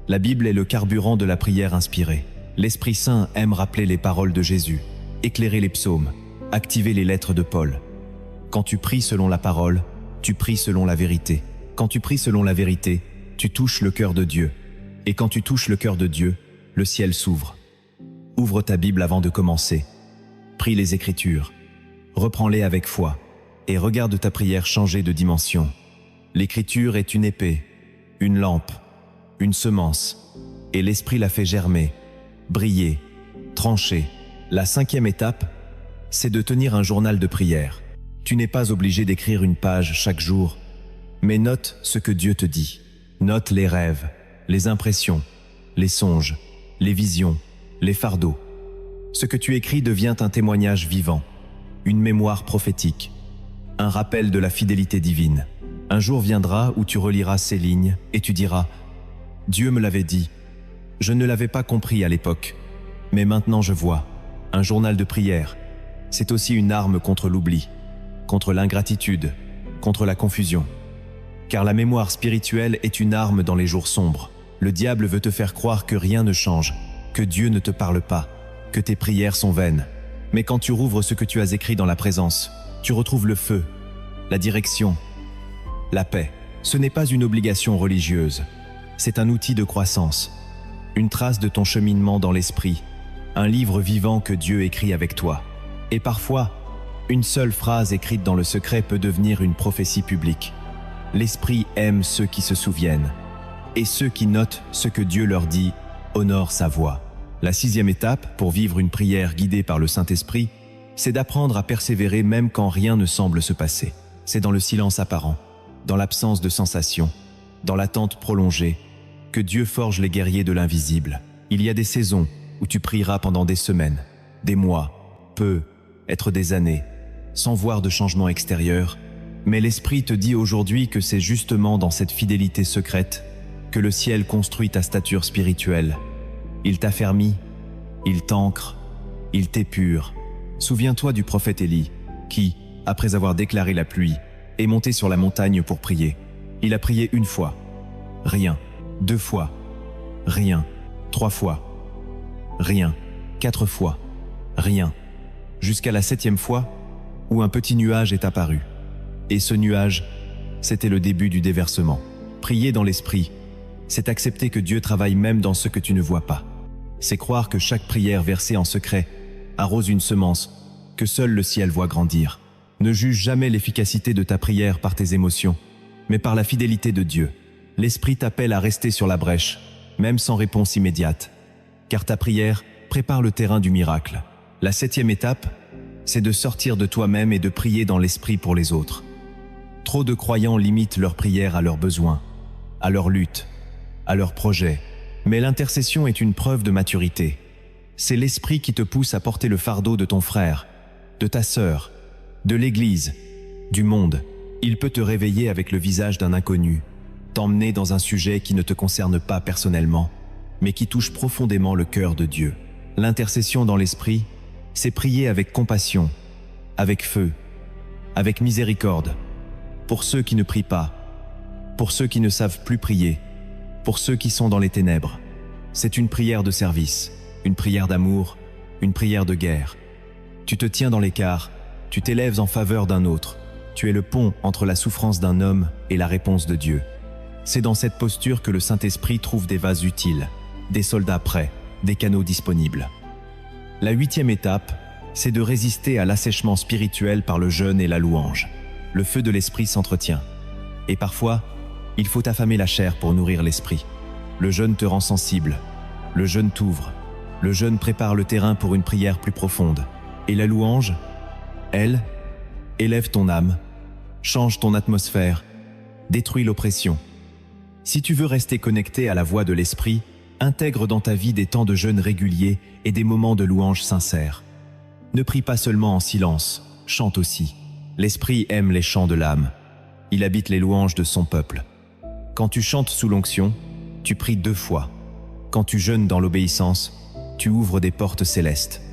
La Bible est le carburant de la prière inspirée. L'Esprit Saint aime rappeler les paroles de Jésus, éclairer les psaumes, activer les lettres de Paul. Quand tu pries selon la parole, tu pries selon la vérité. Quand tu pries selon la vérité, tu touches le cœur de Dieu. Et quand tu touches le cœur de Dieu, le ciel s'ouvre. Ouvre ta Bible avant de commencer. Prie les Écritures. Reprends-les avec foi et regarde ta prière changer de dimension. L'Écriture est une épée, une lampe, une semence, et l'Esprit la fait germer, briller, trancher, La 5e étape, c'est de tenir un journal de prière. Tu n'es pas obligé d'écrire une page chaque jour, mais note ce que Dieu te dit. Note les rêves, les impressions, les songes, les visions, les fardeaux. Ce que tu écris devient un témoignage vivant, une mémoire prophétique, un rappel de la fidélité divine. Un jour viendra où tu reliras ces lignes et tu diras « Dieu me l'avait dit, je ne l'avais pas compris à l'époque, mais maintenant je vois. » Un journal de prière, c'est aussi une arme contre l'oubli, contre l'ingratitude, contre la confusion. Car la mémoire spirituelle est une arme dans les jours sombres. Le diable veut te faire croire que rien ne change, que Dieu ne te parle pas, que tes prières sont vaines. Mais quand tu rouvres ce que tu as écrit dans la présence, tu retrouves le feu, la direction, la paix. Ce n'est pas une obligation religieuse, c'est un outil de croissance, une trace de ton cheminement dans l'esprit, un livre vivant que Dieu écrit avec toi. Et parfois, une seule phrase écrite dans le secret peut devenir une prophétie publique. L'Esprit aime ceux qui se souviennent, et ceux qui notent ce que Dieu leur dit honorent sa voix. La 6e étape, pour vivre une prière guidée par le Saint-Esprit, c'est d'apprendre à persévérer même quand rien ne semble se passer. C'est dans le silence apparent, dans l'absence de sensation, dans l'attente prolongée, que Dieu forge les guerriers de l'invisible. Il y a des saisons où tu prieras pendant des semaines, des mois, être des années, sans voir de changement extérieur, mais l'Esprit te dit aujourd'hui que c'est justement dans cette fidélité secrète que le ciel construit ta stature spirituelle. Il t'affermit, il t'ancre, il t'épure. Souviens-toi du prophète Élie, qui, après avoir déclaré la pluie, est monté sur la montagne pour prier. Il a prié une fois, rien, 2 fois, rien, 3 fois, rien, 4 fois, rien, jusqu'à la 7e fois où un petit nuage est apparu. Et ce nuage, c'était le début du déversement. Prier dans l'esprit, c'est accepter que Dieu travaille même dans ce que tu ne vois pas. C'est croire que chaque prière versée en secret arrose une semence que seul le ciel voit grandir. Ne juge jamais l'efficacité de ta prière par tes émotions, mais par la fidélité de Dieu. L'Esprit t'appelle à rester sur la brèche, même sans réponse immédiate, car ta prière prépare le terrain du miracle. La 7e étape, c'est de sortir de toi-même et de prier dans l'esprit pour les autres. Trop de croyants limitent leur prière à leurs besoins, à leur lutte, à leurs projets. Mais l'intercession est une preuve de maturité. C'est l'Esprit qui te pousse à porter le fardeau de ton frère, de ta sœur, de l'Église, du monde. Il peut te réveiller avec le visage d'un inconnu, t'emmener dans un sujet qui ne te concerne pas personnellement, mais qui touche profondément le cœur de Dieu. L'intercession dans l'Esprit, c'est prier avec compassion, avec feu, avec miséricorde, pour ceux qui ne prient pas, pour ceux qui ne savent plus prier, pour ceux qui sont dans les ténèbres. C'est une prière de service, une prière d'amour, une prière de guerre. Tu te tiens dans l'écart, tu t'élèves en faveur d'un autre. Tu es le pont entre la souffrance d'un homme et la réponse de Dieu. C'est dans cette posture que le Saint-Esprit trouve des vases utiles, des soldats prêts, des canaux disponibles. La 8e étape, c'est de résister à l'assèchement spirituel par le jeûne et la louange. Le feu de l'esprit s'entretient. Et parfois, il faut affamer la chair pour nourrir l'esprit. Le jeûne te rend sensible. Le jeûne t'ouvre. Le jeûne prépare le terrain pour une prière plus profonde. Et la louange, elle, élève ton âme, change ton atmosphère, détruit l'oppression. Si tu veux rester connecté à la voix de l'esprit, intègre dans ta vie des temps de jeûne réguliers et des moments de louange sincères. Ne prie pas seulement en silence, chante aussi. L'esprit aime les chants de l'âme. Il habite les louanges de son peuple. Quand tu chantes sous l'onction, tu pries 2 fois. Quand tu jeûnes dans l'obéissance, tu ouvres des portes célestes.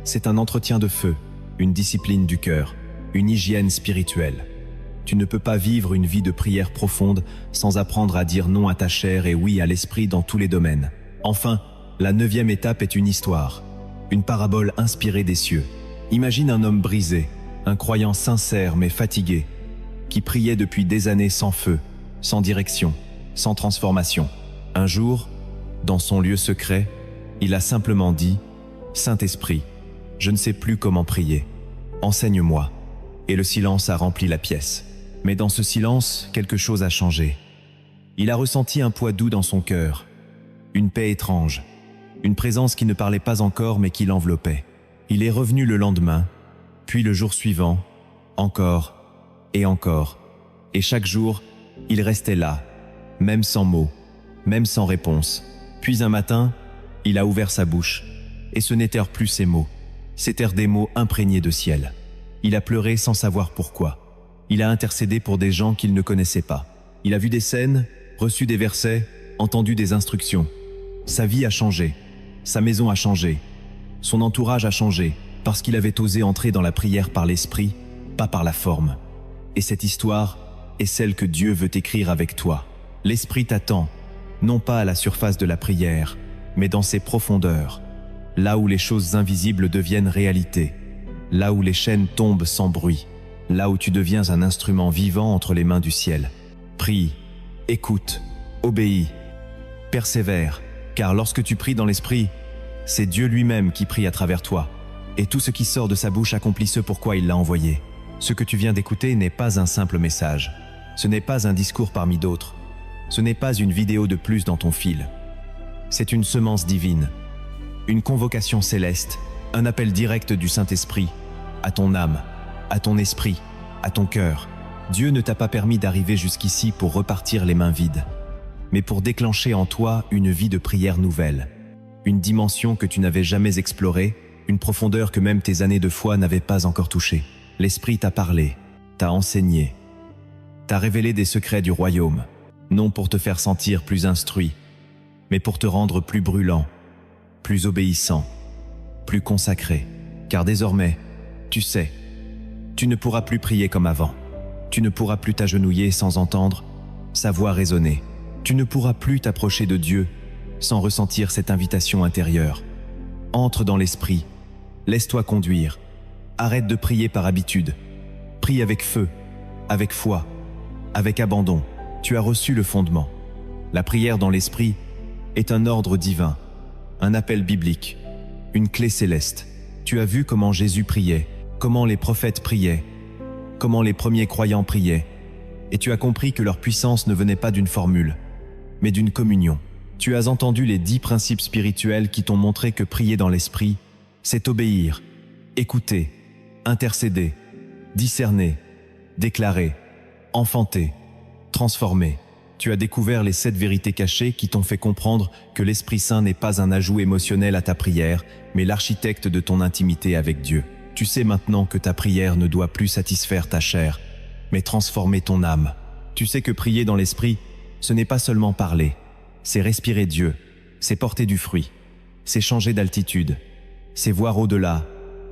C'est un entretien de feu, une discipline du cœur, une hygiène spirituelle. Tu ne peux pas vivre une vie de prière profonde sans apprendre à dire non à ta chair et oui à l'esprit dans tous les domaines. Enfin, la 9e étape est une histoire, une parabole inspirée des cieux. Imagine un homme brisé, un croyant sincère mais fatigué, qui priait depuis des années sans feu, sans direction, sans transformation. Un jour, dans son lieu secret, il a simplement dit « Saint-Esprit, je ne sais plus comment prier. Enseigne-moi. » Et le silence a rempli la pièce. Mais dans ce silence, quelque chose a changé. Il a ressenti un poids doux dans son cœur, une paix étrange, une présence qui ne parlait pas encore mais qui l'enveloppait. Il est revenu le lendemain, puis le jour suivant, encore et encore. Et chaque jour, il restait là, même sans mots, même sans réponse. Puis un matin, il a ouvert sa bouche, et ce n'étaient plus ses mots, c'étaient des mots imprégnés de ciel. Il a pleuré sans savoir pourquoi. Il a intercédé pour des gens qu'il ne connaissait pas. Il a vu des scènes, reçu des versets, entendu des instructions. Sa vie a changé, sa maison a changé, son entourage a changé, parce qu'il avait osé entrer dans la prière par l'esprit, pas par la forme. Et cette histoire est celle que Dieu veut écrire avec toi. L'esprit t'attend, non pas à la surface de la prière, mais dans ses profondeurs, là où les choses invisibles deviennent réalité, là où les chaînes tombent sans bruit, là où tu deviens un instrument vivant entre les mains du ciel. Prie, écoute, obéis, persévère, car lorsque tu pries dans l'esprit, c'est Dieu lui-même qui prie à travers toi, et tout ce qui sort de sa bouche accomplit ce pourquoi il l'a envoyé. Ce que tu viens d'écouter n'est pas un simple message, ce n'est pas un discours parmi d'autres, ce n'est pas une vidéo de plus dans ton fil. C'est une semence divine, une convocation céleste, un appel direct du Saint-Esprit, à ton âme, à ton esprit, à ton cœur. Dieu ne t'a pas permis d'arriver jusqu'ici pour repartir les mains vides, mais pour déclencher en toi une vie de prière nouvelle, une dimension que tu n'avais jamais explorée, une profondeur que même tes années de foi n'avaient pas encore touchée. L'Esprit t'a parlé, t'a enseigné, t'a révélé des secrets du royaume, non pour te faire sentir plus instruit, mais pour te rendre plus brûlant, plus obéissant, plus consacré. Car désormais, tu sais, tu ne pourras plus prier comme avant. Tu ne pourras plus t'agenouiller sans entendre sa voix résonner. Tu ne pourras plus t'approcher de Dieu sans ressentir cette invitation intérieure. Entre dans l'esprit, laisse-toi conduire. Arrête de prier par habitude. Prie avec feu, avec foi, avec abandon. Tu as reçu le fondement. La prière dans l'esprit est un ordre divin, un appel biblique, une clé céleste. Tu as vu comment Jésus priait, comment les prophètes priaient, comment les premiers croyants priaient, et tu as compris que leur puissance ne venait pas d'une formule, mais d'une communion. Tu as entendu les 10 principes spirituels qui t'ont montré que prier dans l'esprit, c'est obéir, écouter, intercéder, discerner, déclarer, enfanter, transformer. Tu as découvert les 7 vérités cachées qui t'ont fait comprendre que l'Esprit Saint n'est pas un ajout émotionnel à ta prière, mais l'architecte de ton intimité avec Dieu. Tu sais maintenant que ta prière ne doit plus satisfaire ta chair, mais transformer ton âme. Tu sais que prier dans l'Esprit, ce n'est pas seulement parler, c'est respirer Dieu, c'est porter du fruit, c'est changer d'altitude, c'est voir au-delà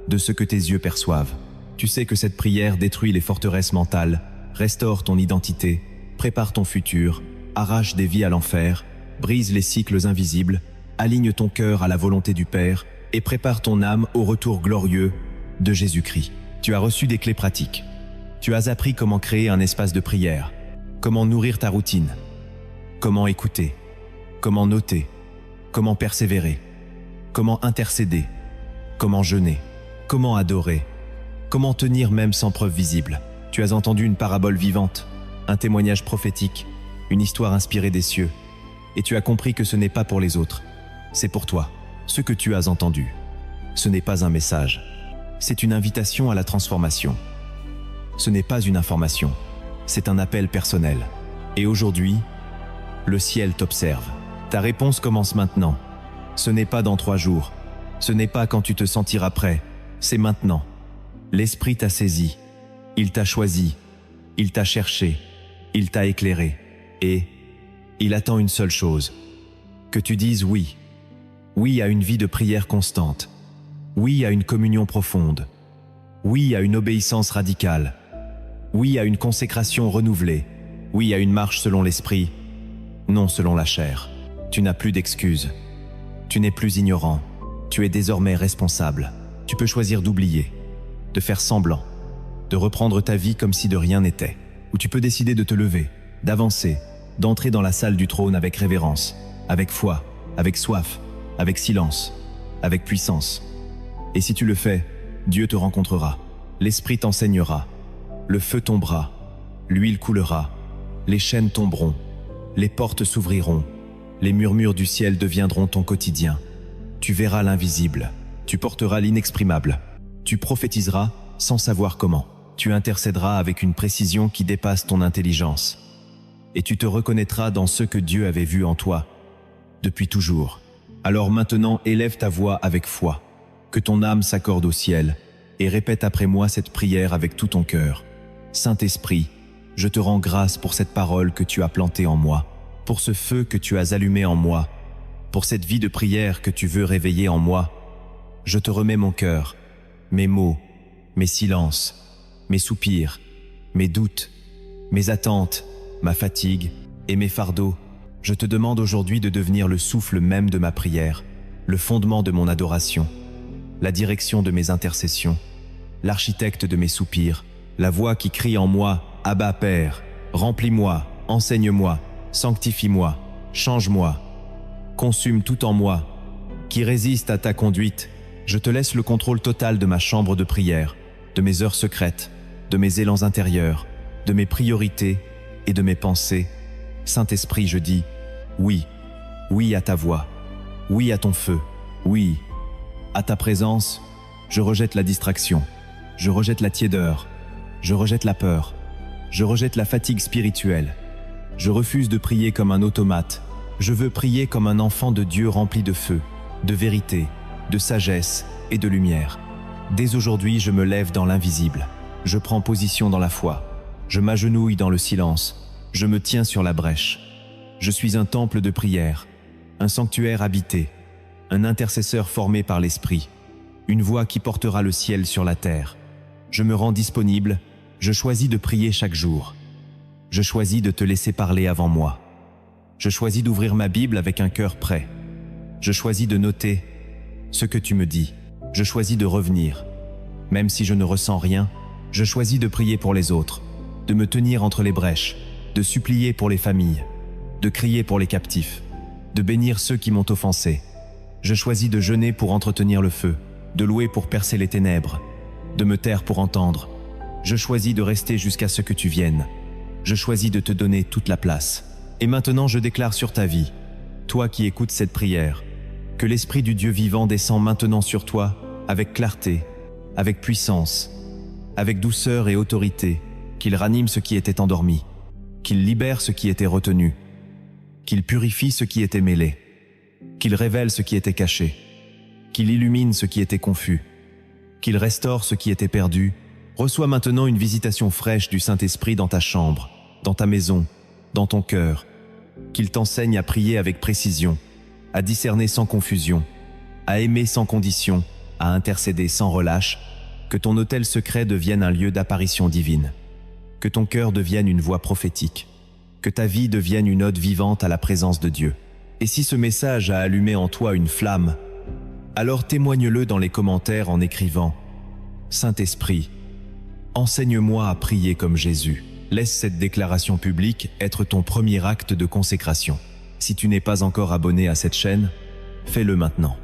de ce que tes yeux perçoivent. Tu sais que cette prière détruit les forteresses mentales, restaure ton identité, prépare ton futur, arrache des vies à l'enfer, brise les cycles invisibles, aligne ton cœur à la volonté du Père et prépare ton âme au retour glorieux de Jésus-Christ. Tu as reçu des clés pratiques. Tu as appris comment créer un espace de prière, comment nourrir ta routine, comment écouter, comment noter, comment persévérer, comment intercéder, comment jeûner, comment adorer, comment tenir même sans preuve visible. Tu as entendu une parabole vivante, un témoignage prophétique, une histoire inspirée des cieux, et tu as compris que ce n'est pas pour les autres, c'est pour toi. Ce que tu as entendu, ce n'est pas un message, c'est une invitation à la transformation. Ce n'est pas une information, c'est un appel personnel. Et aujourd'hui, le ciel t'observe. Ta réponse commence maintenant. Ce n'est pas dans 3 jours, ce n'est pas quand tu te sentiras prêt, c'est maintenant. L'Esprit t'a saisi, il t'a choisi, il t'a cherché, il t'a éclairé, et il attend une seule chose, que tu dises oui. Oui à une vie de prière constante, oui à une communion profonde, oui à une obéissance radicale, oui à une consécration renouvelée, oui à une marche selon l'esprit, non selon la chair. Tu n'as plus d'excuses, tu n'es plus ignorant, tu es désormais responsable. Tu peux choisir d'oublier, de faire semblant, de reprendre ta vie comme si de rien n'était. Ou tu peux décider de te lever, d'avancer, d'entrer dans la salle du trône avec révérence, avec foi, avec soif, avec silence, avec puissance. Et si tu le fais, Dieu te rencontrera, l'Esprit t'enseignera, le feu tombera, l'huile coulera, les chaînes tomberont, les portes s'ouvriront, les murmures du ciel deviendront ton quotidien. Tu verras l'invisible, tu porteras l'inexprimable. Tu prophétiseras sans savoir comment. Tu intercéderas avec une précision qui dépasse ton intelligence. Et tu te reconnaîtras dans ce que Dieu avait vu en toi, depuis toujours. Alors maintenant, élève ta voix avec foi, que ton âme s'accorde au ciel, et répète après moi cette prière avec tout ton cœur. Saint-Esprit, je te rends grâce pour cette parole que tu as plantée en moi, pour ce feu que tu as allumé en moi, pour cette vie de prière que tu veux réveiller en moi. Je te remets mon cœur, mes mots, mes silences, mes soupirs, mes doutes, mes attentes, ma fatigue et mes fardeaux. Je te demande aujourd'hui de devenir le souffle même de ma prière, le fondement de mon adoration, la direction de mes intercessions, l'architecte de mes soupirs, la voix qui crie en moi « Abba Père, remplis-moi, enseigne-moi, sanctifie-moi, change-moi, consume tout en moi, qui résiste à ta conduite. Je te laisse le contrôle total de ma chambre de prière, de mes heures secrètes, de mes élans intérieurs, de mes priorités et de mes pensées. Saint-Esprit, je dis oui, oui à ta voix, oui à ton feu, oui à ta présence. Je rejette la distraction, je rejette la tiédeur, je rejette la peur, je rejette la fatigue spirituelle. Je refuse de prier comme un automate. Je veux prier comme un enfant de Dieu rempli de feu, de vérité, de sagesse et de lumière. Dès aujourd'hui, je me lève dans l'invisible. Je prends position dans la foi. Je m'agenouille dans le silence. Je me tiens sur la brèche. Je suis un temple de prière, un sanctuaire habité, un intercesseur formé par l'Esprit, une voix qui portera le ciel sur la terre. Je me rends disponible. Je choisis de prier chaque jour. Je choisis de te laisser parler avant moi. Je choisis d'ouvrir ma Bible avec un cœur prêt. Je choisis de noter ce que tu me dis. Je choisis de revenir. Même si je ne ressens rien, je choisis de prier pour les autres, de me tenir entre les brèches, de supplier pour les familles, de crier pour les captifs, de bénir ceux qui m'ont offensé. Je choisis de jeûner pour entretenir le feu, de louer pour percer les ténèbres, de me taire pour entendre. Je choisis de rester jusqu'à ce que tu viennes. Je choisis de te donner toute la place. Et maintenant je déclare sur ta vie, toi qui écoutes cette prière, que l'Esprit du Dieu vivant descend maintenant sur toi avec clarté, avec puissance, avec douceur et autorité, qu'il ranime ce qui était endormi, qu'il libère ce qui était retenu, qu'il purifie ce qui était mêlé, qu'il révèle ce qui était caché, qu'il illumine ce qui était confus, qu'il restaure ce qui était perdu. Reçois maintenant une visitation fraîche du Saint-Esprit dans ta chambre, dans ta maison, dans ton cœur, qu'il t'enseigne à prier avec précision, à discerner sans confusion, à aimer sans condition, à intercéder sans relâche, que ton autel secret devienne un lieu d'apparition divine, que ton cœur devienne une voix prophétique, que ta vie devienne une ode vivante à la présence de Dieu. Et si ce message a allumé en toi une flamme, alors témoigne-le dans les commentaires en écrivant « Saint-Esprit, enseigne-moi à prier comme Jésus ». Laisse cette déclaration publique être ton premier acte de consécration. Si tu n'es pas encore abonné à cette chaîne, fais-le maintenant,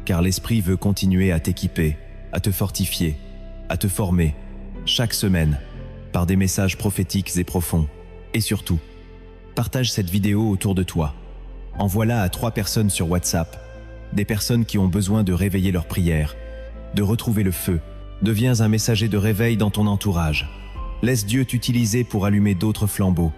car l'Esprit veut continuer à t'équiper, à te fortifier, à te former, chaque semaine, par des messages prophétiques et profonds. Et surtout, partage cette vidéo autour de toi. Envoie-la à 3 personnes sur WhatsApp, des personnes qui ont besoin de réveiller leur prière, de retrouver le feu. Deviens un messager de réveil dans ton entourage. Laisse Dieu t'utiliser pour allumer d'autres flambeaux.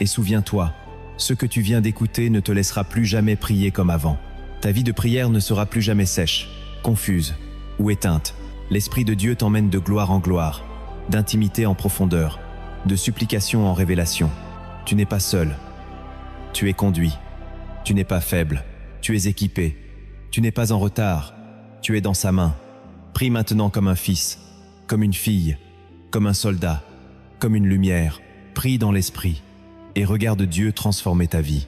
Et souviens-toi, ce que tu viens d'écouter ne te laissera plus jamais prier comme avant. Ta vie de prière ne sera plus jamais sèche, confuse ou éteinte. L'Esprit de Dieu t'emmène de gloire en gloire, d'intimité en profondeur, de supplication en révélation. Tu n'es pas seul. Tu es conduit. Tu n'es pas faible. Tu es équipé. Tu n'es pas en retard. Tu es dans sa main. Prie maintenant comme un fils, comme une fille, comme un soldat, comme une lumière. Prie dans l'Esprit et regarde Dieu transformer ta vie.